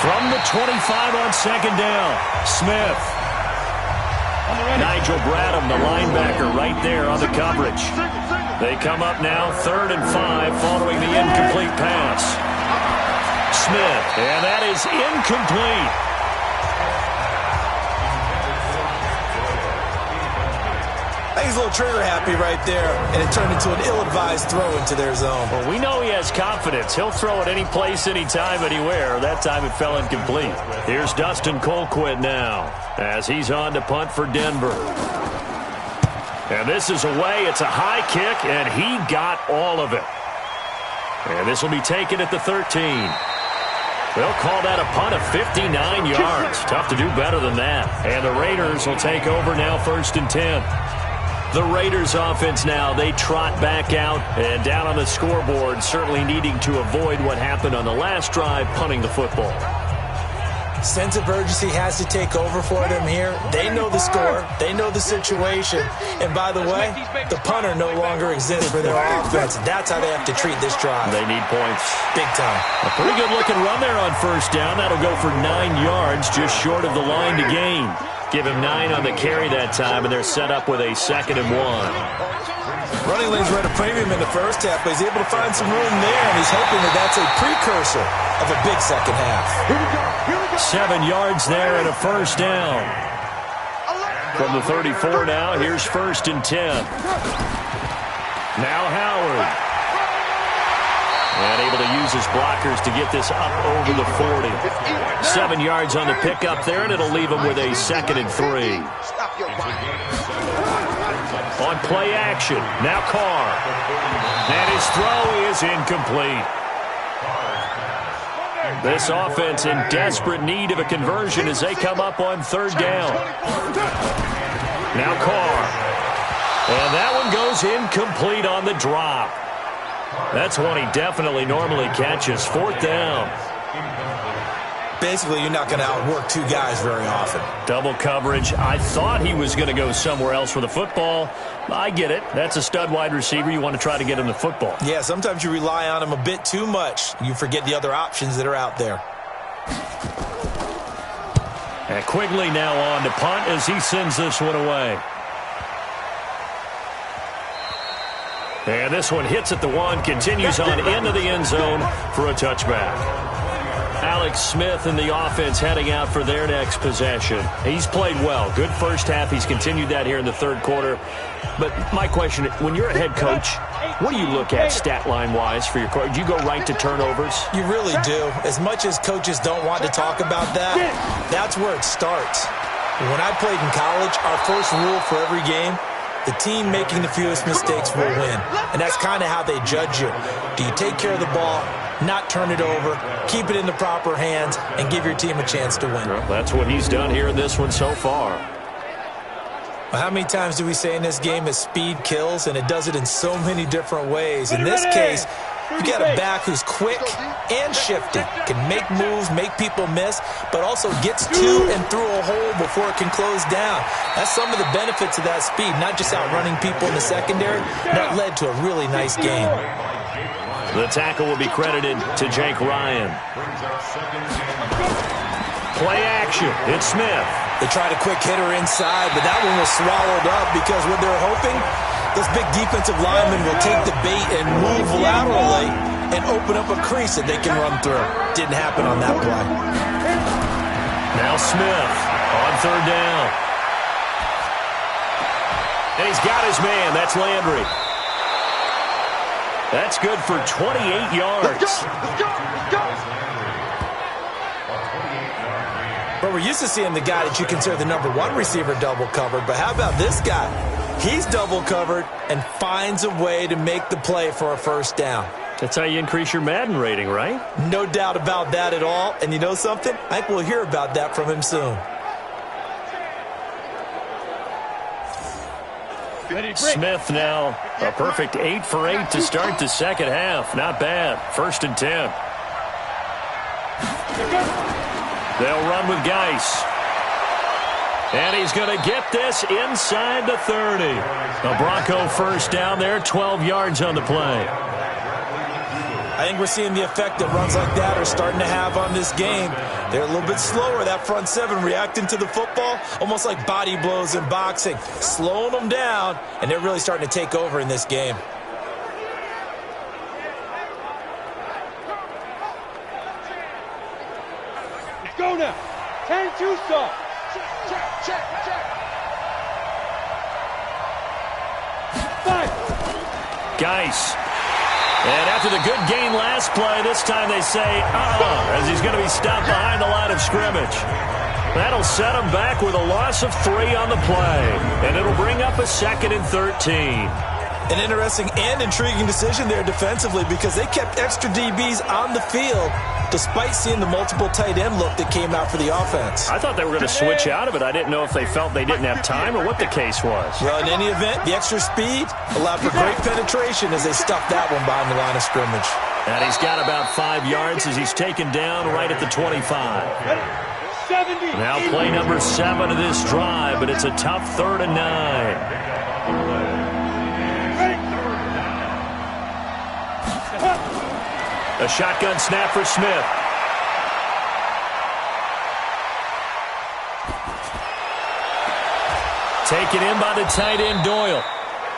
From the 25 on second down, Smith. Nigel Bradham, the linebacker, right there on the coverage. They come up now, 3rd and 5, following the incomplete pass. Smith, and that is incomplete. He's a little trigger happy right there, and it turned into an ill-advised throw into their zone. Well, we know he has confidence. He'll throw it any place, anytime, anywhere. That time it fell incomplete. Here's Dustin Colquitt now as he's on to punt for Denver. And this is away. It's a high kick, and he got all of it. And this will be taken at the 13. They'll call that a punt of 59 yards. Tough to do better than that. And the Raiders will take over now, 1st and 10. The Raiders offense now, they trot back out and down on the scoreboard, certainly needing to avoid what happened on the last drive, punting the football. Sense of urgency has to take over for them here. They know the score. They know the situation. And by the way, the punter no longer exists for their offense. That's how they have to treat this drive. They need points. Big time. A pretty good-looking run there on 1st down. That'll go for 9 yards, just short of the line to gain. Give him 9 on the carry that time, and they're set up with a 2nd and 1. Running lanes were at a premium in the first half, but he's able to find some room there, and he's hoping that that's a precursor of a big second half. 7 yards there and a 1st down. From the 34 now, here's 1st and 10. Now Howard. And able to use his blockers to get this up over the 40. 7 yards on the pickup there, and it'll leave him with a 2nd and 3. On play action, now Carr. And his throw is incomplete. This offense in desperate need of a conversion as they come up on 3rd down. Now Carr. And that one goes incomplete on the drop. That's one he definitely normally catches. 4th down. Basically, you're not going to outwork 2 guys very often. Double coverage. I thought he was going to go somewhere else for the football. I get it. That's a stud wide receiver. You want to try to get him the football. Yeah, sometimes you rely on him a bit too much. You forget the other options that are out there. And Quigley now on to punt as he sends this one away. And this one hits at the 1, continues on into the end zone for a touchback. Alex Smith and the offense heading out for their next possession. He's played well. Good first half. He's continued that here in the 3rd quarter. But my question, when you're a head coach, what do you look at stat line-wise for your coach? Do you go right to turnovers? You really do. As much as coaches don't want to talk about that, that's where it starts. When I played in college, our first rule for every game, the team making the fewest mistakes will win. And that's kind of how they judge you. Do you take care of the ball, not turn it over, keep it in the proper hands, and give your team a chance to win. Well, that's what he's done here in this one so far. Well, how many times do we say in this game that speed kills, and it does it in so many different ways? In this case, you got a back who's quick and shifty, can make moves, make people miss, but also gets to and through a hole before it can close down. That's some of the benefits of that speed, not just outrunning people in the secondary. That led to a really nice game. The tackle will be credited to Jake Ryan. Play action. It's Smith. They tried a quick hitter inside, but that one was swallowed up because what they're hoping, those big defensive linemen will take the bait and move laterally and open up a crease that they can run through. Didn't happen on that play. Now Smith on third down. And he's got his man. That's Landry. That's good for 28 yards. Let's go. But we're used to seeing the guy that you consider the #1 receiver double covered. But how about this guy? He's double covered and finds a way to make the play for a first down. That's how you increase your Madden rating, right? No doubt about that at all. And you know something? I think we'll hear about that from him soon. Smith now a perfect 8 for 8 to start the second half. Not bad. 1st and 10. They'll run with Geis. And he's going to get this inside the 30. A Bronco first down there, 12 yards on the play. I think we're seeing the effect that runs like that are starting to have on this game. They're a little bit slower, that front seven, reacting to the football, almost like body blows in boxing, slowing them down, and they're really starting to take over in this game. Let's go now. 10-2 stop. Check. 5. Geis. And after the good gain last play, this time they say, as he's going to be stopped behind the line of scrimmage. That'll set him back with a loss of 3 on the play. And it'll bring up a 2nd and 13. An interesting and intriguing decision there defensively because they kept extra DBs on the field despite seeing the multiple tight end look that came out for the offense. I thought they were going to switch out of it. I didn't know if they felt they didn't have time or what the case was. Well, in any event, the extra speed allowed for great penetration as they stuffed that one behind the line of scrimmage. And he's got about 5 yards as he's taken down right at the 25. 70. Now play number 7 of this drive, but it's a tough 3rd and 9. A shotgun snap for Smith. Taken in by the tight end Doyle.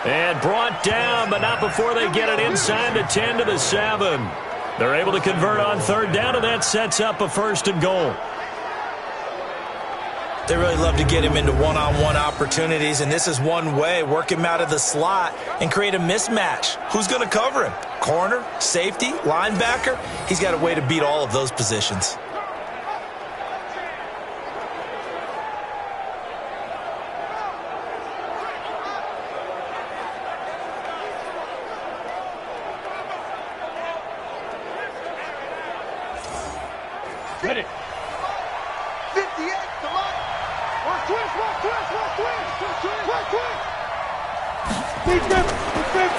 And brought down, but not before they get it inside the 10 to the 7. They're able to convert on 3rd down, and that sets up a 1st and goal. They really love to get him into one-on-one opportunities, and this is one way, work him out of the slot and create a mismatch. Who's going to cover him? Corner, safety, linebacker? He's got a way to beat all of those positions. Ready. 58, come on. Twist.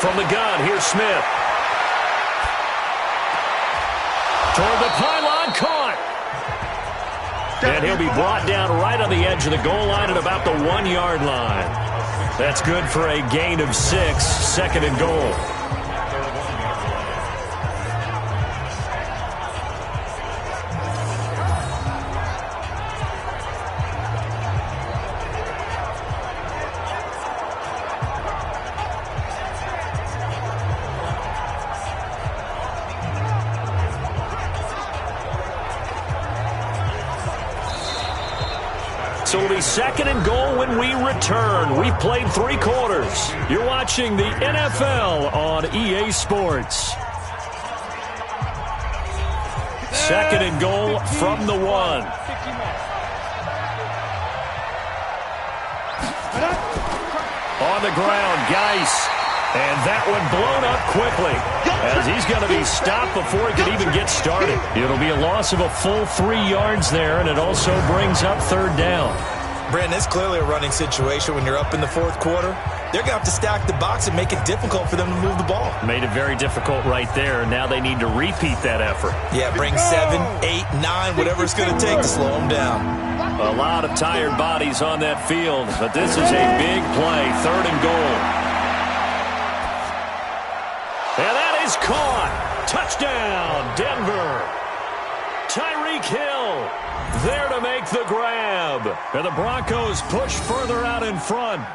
From the gun, here's Smith. Toward the pylon, caught. And he'll be brought down right on the edge of the goal line at about the 1-yard line. That's good for a gain of 6, 2nd and goal. So it'll be 2nd and goal when we return. We've played 3 quarters. You're watching the NFL on EA Sports. 2nd and goal from the 1. On the ground, Geis. And that one blown up quickly, as he's going to be stopped before he can even get started. It'll be a loss of a full 3 yards there, and it also brings up third down. Brandon, it's clearly a running situation when you're up in the fourth quarter. They're going to have to stack the box and make it difficult for them to move the ball. Made it very difficult right there. Now they need to repeat that effort. Yeah, bring 7, 8, 9, whatever it's going to take to slow them down. A lot of tired bodies on that field, but this is a big play, 3rd and goal. And that is caught. Touchdown, Denver. Tyreek Hill there to make the grab. And the Broncos push further out in front.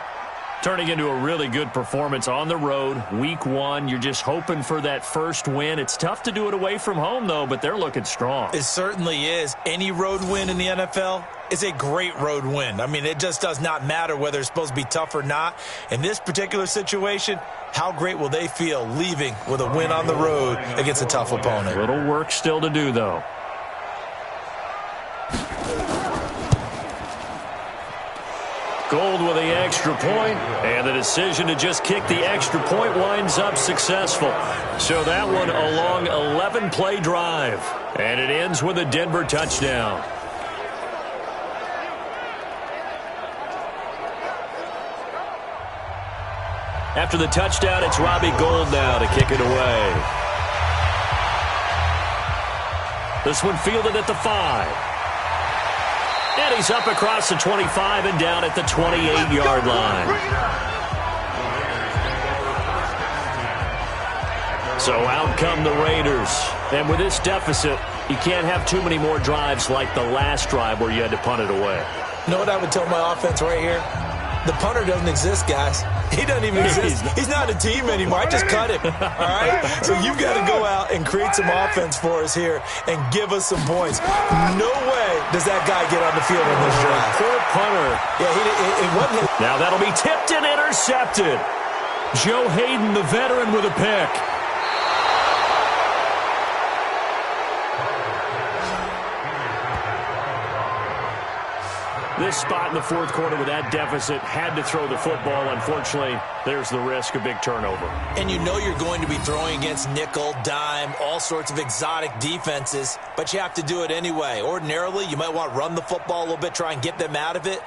Turning into a really good performance on the road. Week 1, you're just hoping for that first win. It's tough to do it away from home, though, but they're looking strong. It certainly is. Any road win in the NFL is a great road win. I mean, it just does not matter whether it's supposed to be tough or not. In this particular situation, how great will they feel leaving with a win on the road against a tough opponent? Little work still to do, though. Gold with the extra point, and the decision to just kick the extra point winds up successful. So that one a long 11-play drive, and it ends with a Denver touchdown. After the touchdown, it's Robbie Gould now to kick it away. This one fielded at the 5. And he's up across the 25 and down at the 28-yard line. So out come the Raiders. And with this deficit, you can't have too many more drives like the last drive where you had to punt it away. You know what I would tell my offense right here? The punter doesn't exist, guys. He doesn't even exist. He's not a team anymore. I just cut him. All right? So you've got to go out and create some offense for us here and give us some points. No way does that guy get on the field in this drive. Poor punter. Yeah, it wasn't. Now that'll be tipped and intercepted. Joe Hayden, the veteran, with a pick. This spot in the fourth quarter with that deficit, had to throw the football. Unfortunately, there's the risk of big turnover. And you know you're going to be throwing against nickel, dime, all sorts of exotic defenses, but you have to do it anyway. Ordinarily, you might want to run the football a little bit, try and get them out of it.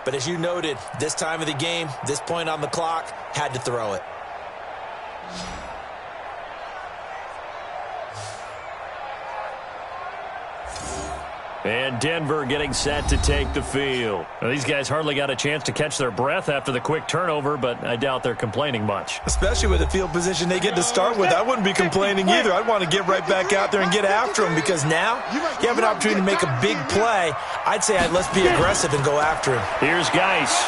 But as you noted, this time of the game, this point on the clock, had to throw it. And Denver getting set to take the field. Now, these guys hardly got a chance to catch their breath after the quick turnover, but I doubt they're complaining much. Especially with the field position they get to start with. I wouldn't be complaining either. I'd want to get right back out there and get after them, because now you have an opportunity to make a big play. I'd say let's be aggressive and go after him. Here's Geis.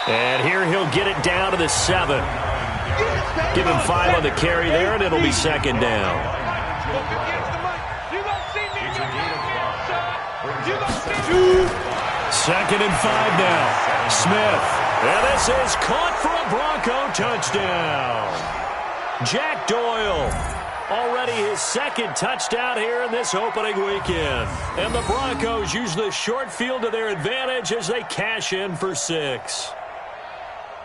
And here he'll get it down to the 7. Give him 5 on the carry there, and it'll be second down. Second and 5 now. Smith. And this is caught for a Bronco touchdown. Jack Doyle. Already his second touchdown here in this opening weekend. And the Broncos use the short field to their advantage as they cash in for 6.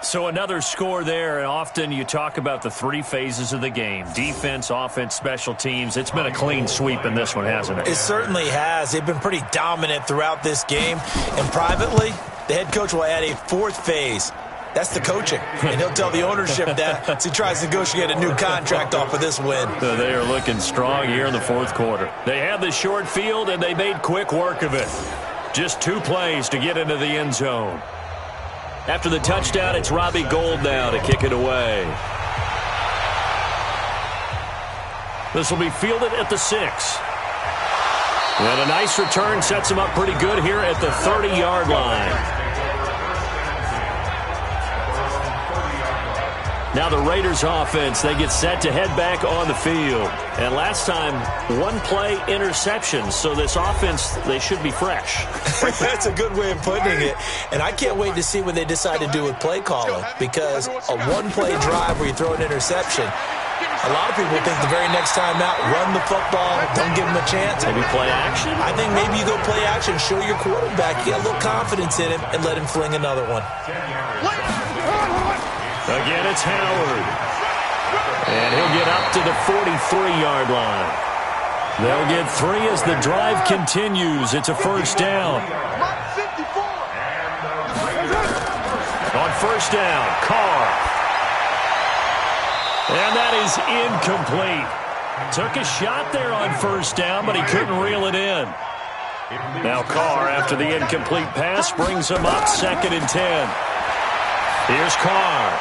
So another score there, and often you talk about the 3 phases of the game. Defense, offense, special teams. It's been a clean sweep in this one, hasn't it? It certainly has. They've been pretty dominant throughout this game. And privately, the head coach will add a 4th phase. That's the coaching. And he'll tell the ownership that as he tries to negotiate a new contract off of this win. So they are looking strong here in the fourth quarter. They had the short field, and they made quick work of it. Just 2 plays to get into the end zone. After the touchdown, it's Robbie Gould now to kick it away. This will be fielded at the 6. And a nice return sets him up pretty good here at the 30-yard line. Now the Raiders offense, they get set to head back on the field. And last time, 1-play interception. So this offense, they should be fresh. That's a good way of putting it. And I can't wait to see what they decide to do with play calling. Because a 1-play drive where you throw an interception, a lot of people think the very next time out, run the football, don't give him a chance. Maybe play action? I think maybe you go play action, show your quarterback, get a little confidence in him, and let him fling another one. Again, it's Howard. And he'll get up to the 43-yard line. They'll get 3 as the drive continues. It's a first down. On first down, Carr. And that is incomplete. Took a shot there on first down, but he couldn't reel it in. Now Carr, after the incomplete pass, brings him up 2nd and 10. Here's Carr.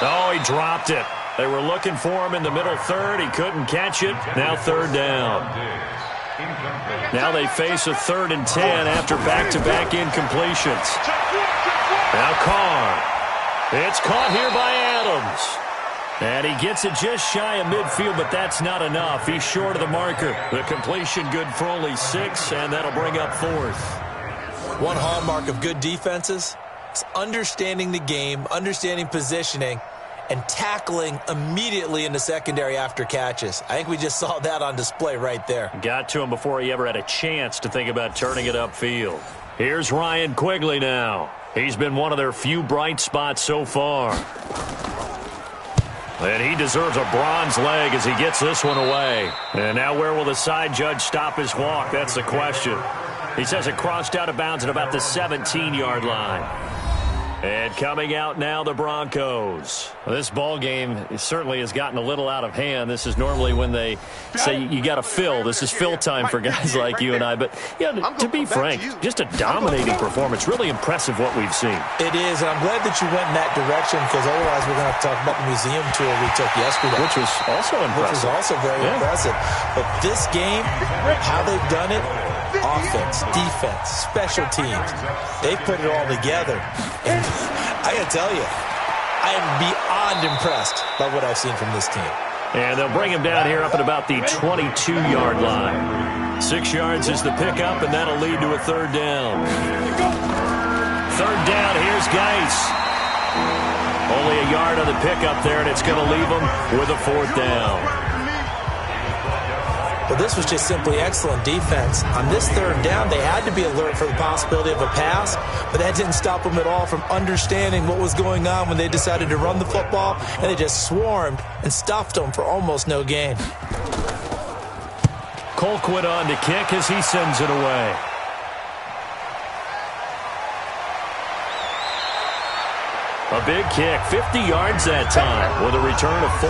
Oh, he dropped it. They were looking for him in the middle third. He couldn't catch it. Now 3rd down. Now they face a 3rd and 10 after back-to-back incompletions. Now Carr. It's caught here by Adams. And he gets it just shy of midfield, but that's not enough. He's short of the marker. The completion good for only 6, and that'll bring up 4th. One hallmark of good defenses is understanding the game, understanding positioning, and tackling immediately in the secondary after catches. I think we just saw that on display right there. Got to him before he ever had a chance to think about turning it upfield. Here's Ryan Quigley now. He's been one of their few bright spots so far. And he deserves a bronze leg as he gets this one away. And now where will the side judge stop his walk? That's the question. He says it crossed out of bounds at about the 17-yard line. And coming out now, the Broncos. Well, this ball game certainly has gotten a little out of hand. This is normally when they say you got to fill. This is fill time for guys like you and I. But, yeah, to be frank, just a dominating performance. Really impressive what we've seen. It is, and I'm glad that you went in that direction because otherwise we're going to have to talk about the museum tour we took yesterday. Which was also impressive. Which was also very impressive. But this game, how they've done it, offense, defense, special teams, they've put it all together. And I got to tell you, I am beyond impressed by what I've seen from this team. And they'll bring him down here up at about the 22-yard line. 6 yards is the pickup, and that'll lead to a 3rd down. 3rd down, here's Geis. Only a yard on the pickup there, and it's going to leave him with a 4th down. Well, this was just simply excellent defense. On this 3rd down, they had to be alert for the possibility of a pass, but that didn't stop them at all from understanding what was going on when they decided to run the football, and they just swarmed and stuffed them for almost no gain. Colquitt on to kick as he sends it away. A big kick, 50 yards that time with a return of 4.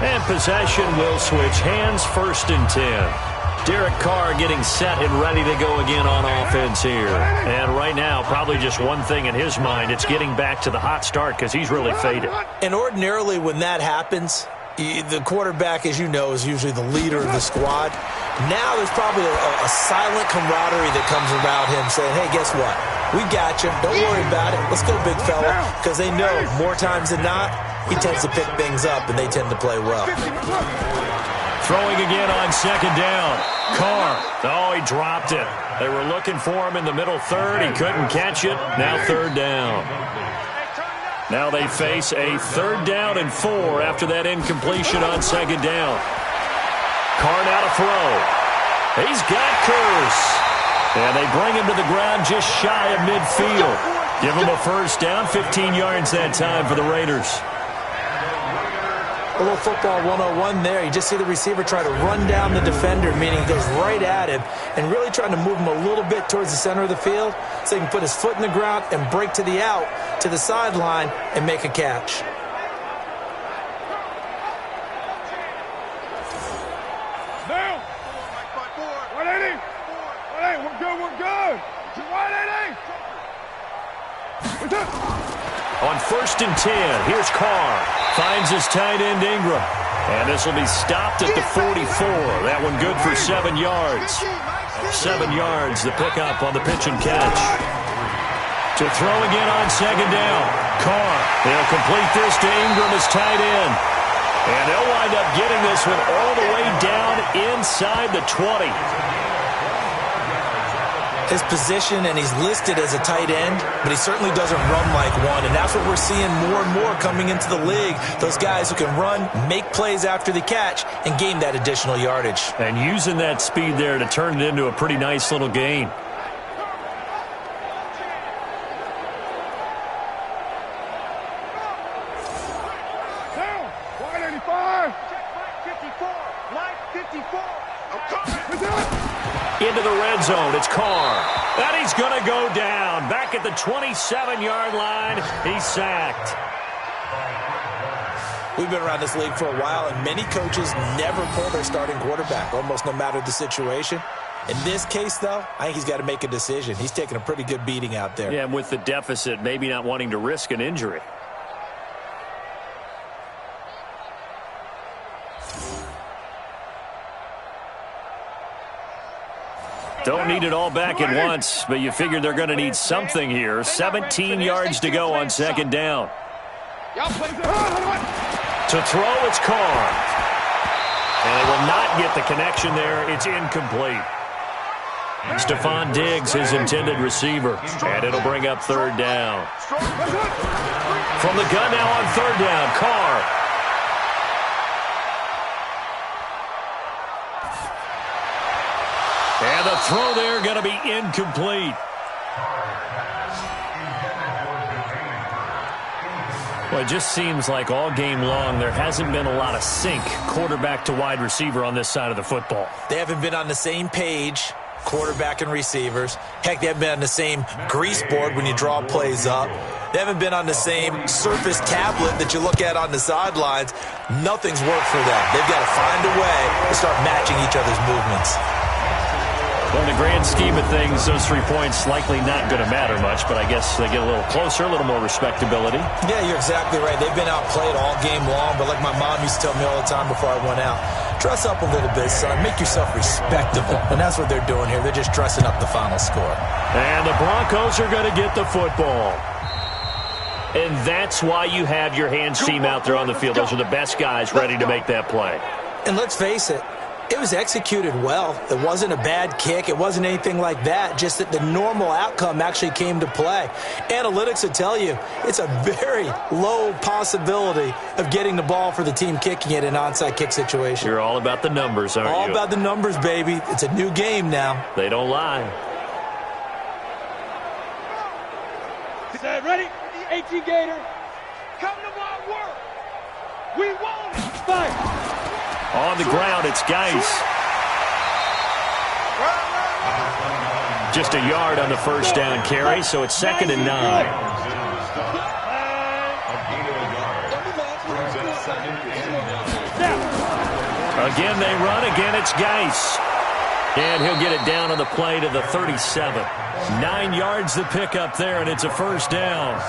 And possession will switch hands, 1st and 10. Derek Carr getting set and ready to go again on offense here. And right now, probably just one thing in his mind. It's getting back to the hot start because he's really faded. And ordinarily when that happens, the quarterback, as you know, is usually the leader of the squad. Now there's probably a silent camaraderie that comes around him saying, hey, guess what? We got you. Don't worry about it. Let's go, big fella. Because they know more times than not, he tends to pick things up, and they tend to play well. Throwing again on 2nd down. Carr. Oh, he dropped it. They were looking for him in the middle third. He couldn't catch it. Now 3rd down. Now they face a 3rd down and 4 after that incompletion on 2nd down. Carr now to throw. He's got Curse. And they bring him to the ground just shy of midfield. Give him a 1st down, 15 yards that time for the Raiders. A little football 101 there. You just see the receiver try to run down the defender, meaning he goes right at him, and really trying to move him a little bit towards the center of the field so he can put his foot in the ground and break to the out, to the sideline, and make a catch. On 1st and 10, here's Carr. Finds his tight end, Ingram. And this will be stopped at the 44. That one good for 7 yards. 7 yards, the pickup on the pitch and catch. To throw again on 2nd down. Carr, they'll complete this to Ingram as tight end. And they'll wind up getting this one all the way down inside the 20. His position, and he's listed as a tight end, but he certainly doesn't run like one, and that's what we're seeing more and more coming into the league. Those guys who can run, make plays after the catch, and gain that additional yardage. And using that speed there to turn it into a pretty nice little gain. Line 54. I'm coming. Into the red zone, it's Carr. And he's going to go down. Back at the 27-yard line, he's sacked. We've been around this league for a while, and many coaches never pull their starting quarterback, almost no matter the situation. In this case, though, I think he's got to make a decision. He's taking a pretty good beating out there. Yeah, and with the deficit, maybe not wanting to risk an injury. Don't need it all back at once, but you figure they're going to need something here. 17 yards to go on second down. To throw, it's Carr. And they will not get the connection there. It's incomplete. Stephon Diggs, his intended receiver. And it'll bring up third down. From the gun now on third down, Carr. And the throw there going to be incomplete. Well, it just seems like all game long there hasn't been a lot of sync quarterback to wide receiver on this side of the football. They haven't been on the same page, quarterback and receivers. Heck, they haven't been on the same grease board when you draw plays up. They haven't been on the same surface tablet that you look at on the sidelines. Nothing's worked for them. They've got to find a way to start matching each other's movements. Well, in the grand scheme of things, those 3 points likely not going to matter much, but I guess they get a little closer, a little more respectability. Yeah, you're exactly right. They've been outplayed all game long, but like my mom used to tell me all the time before I went out, dress up a little bit, son. Make yourself respectable. And that's what they're doing here. They're just dressing up the final score. And the Broncos are going to get the football. And that's why you have your hands team out there on the field. Those are the best guys ready to make that play. And let's face it, it was executed well. It wasn't a bad kick. It wasn't anything like that. Just that the normal outcome actually came to play. Analytics will tell you it's a very low possibility of getting the ball for the team kicking it in an onside kick situation. You're all about the numbers, aren't you? All about the numbers, baby. It's a new game now. They don't lie. Set, ready? 18 Gator. Come to my work. We won't fight. On the ground, it's Geis. Just a yard on the first down carry, so it's 2nd and 9. Again, they run. Again, it's Geis. And he'll get it down on the play to the 37. 9 yards to pick up there, and it's a first down.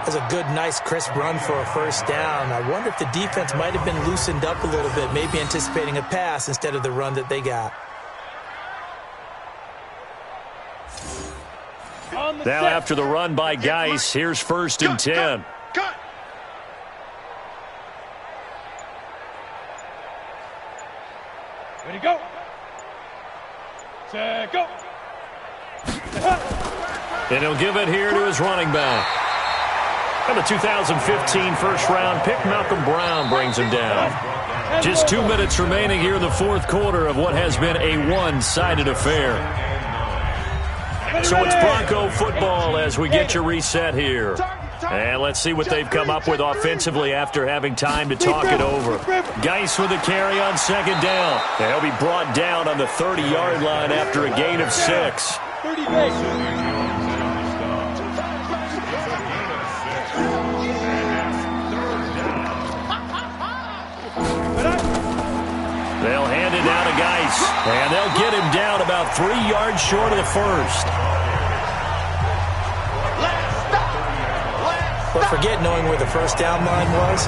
That's a good, nice, crisp run for a first down. I wonder if the defense might have been loosened up a little bit, maybe anticipating a pass instead of the run that they got. Now after the run by Geis, here's 1st and 10. Cut. Ready, go. Set, go. And he'll give it here to his running back. And the 2015 first-round pick, Malcolm Brown, brings him down. Just 2 minutes remaining here in the fourth quarter of what has been a one-sided affair. So it's Bronco football as we get your reset here. And let's see what they've come up with offensively after having time to talk it over. Geis with a carry on 2nd down. And he'll be brought down on the 30-yard line after a gain of 6. 30 base. They'll hand it down to Geis, and they'll get him down about 3 yards short of the first. But forget knowing where the first down line was.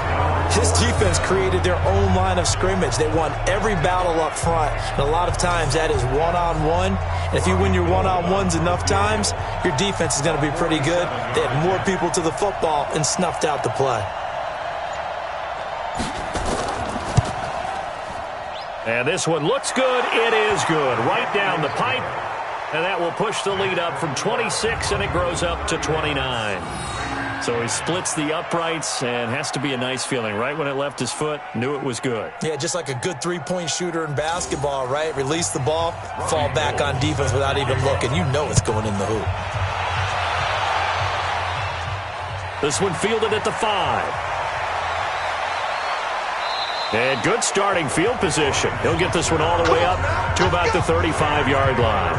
This defense created their own line of scrimmage. They won every battle up front, and a lot of times that is one-on-one. And if you win your one-on-ones enough times, your defense is going to be pretty good. They had more people to the football and snuffed out the play. And this one looks good. It is good. Right down the pipe. And that will push the lead up from 26, and it grows up to 29. So he splits the uprights, and has to be a nice feeling. Right when it left his foot, knew it was good. Yeah, just like a good three-point shooter in basketball, right? Release the ball, fall back on defense without even looking. You know it's going in the hoop. This one fielded at the 5. And good starting field position. He'll get this one all the way up to about the 35-yard line.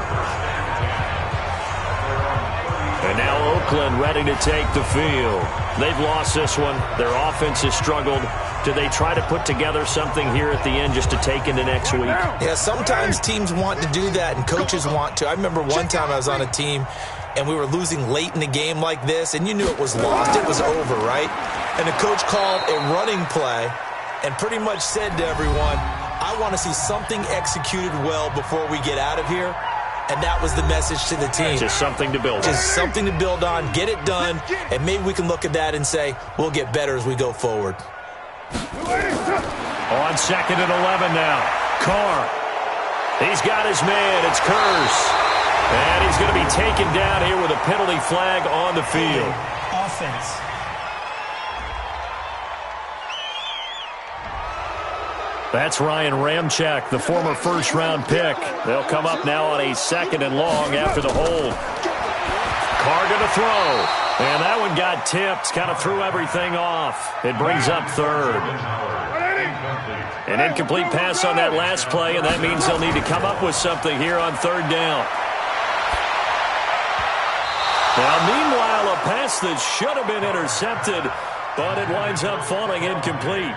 And now Oakland ready to take the field. They've lost this one. Their offense has struggled. Do they try to put together something here at the end just to take into next week? Yeah, sometimes teams want to do that and coaches want to. I remember one time I was on a team and we were losing late in the game like this, and you knew it was lost. It was over, right? And the coach called a running play and pretty much said to everyone, I want to see something executed well before we get out of here. And that was the message to the team. Just something to build on. Just something to build on, get it done, and maybe we can look at that and say, we'll get better as we go forward. On 2nd and 11 now. Carr. He's got his man. It's Curse. And he's going to be taken down here with a penalty flag on the field. Offense. That's Ryan Ramczyk, the former first-round pick. They'll come up now on a 2nd and long after the hold. Carr going to throw. And that one got tipped, kind of threw everything off. It brings up 3rd. An incomplete pass on that last play, and that means they'll need to come up with something here on 3rd down. Now, meanwhile, a pass that should have been intercepted, but it winds up falling incomplete.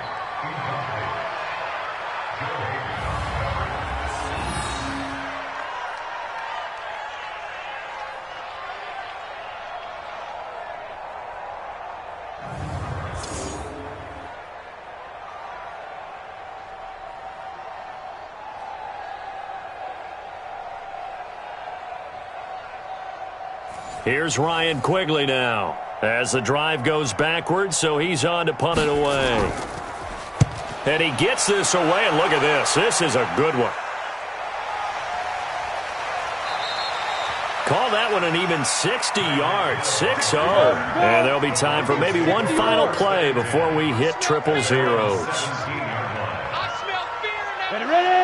Here's Ryan Quigley now as the drive goes backwards, so he's on to punt it away. And he gets this away, and look at this. This is a good one. Call that one an even 60 yards, 6-0. And there'll be time for maybe one final play before we hit triple zeros.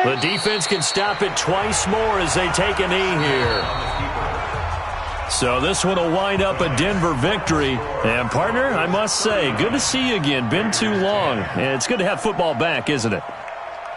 The defense can stop it twice more as they take a knee here. So this one will wind up a Denver victory. And, partner, I must say, good to see you again. Been too long. And it's good to have football back, isn't it?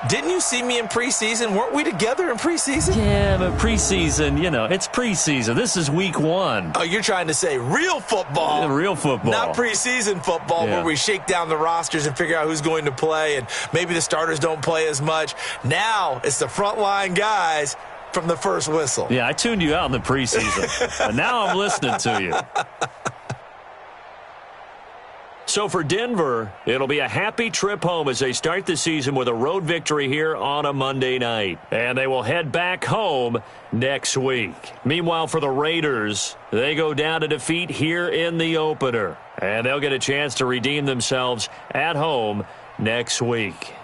Didn't you see me in preseason? Weren't we together in preseason? Yeah, but preseason, you know, it's preseason. This is week 1. Oh, you're trying to say real football. Yeah, real football. Not preseason football where we shake down the rosters and figure out who's going to play, and maybe the starters don't play as much. Now it's the frontline guys from the first whistle. Yeah, I tuned you out in the preseason. And now I'm listening to you. So for Denver, it'll be a happy trip home as they start the season with a road victory here on a Monday night. And they will head back home next week. Meanwhile, for the Raiders, they go down to defeat here in the opener. And they'll get a chance to redeem themselves at home next week.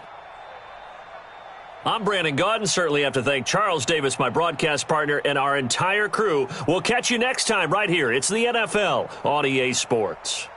I'm Brandon Gaudin. Certainly have to thank Charles Davis, my broadcast partner, and our entire crew. We'll catch you next time right here. It's the NFL on EA Sports.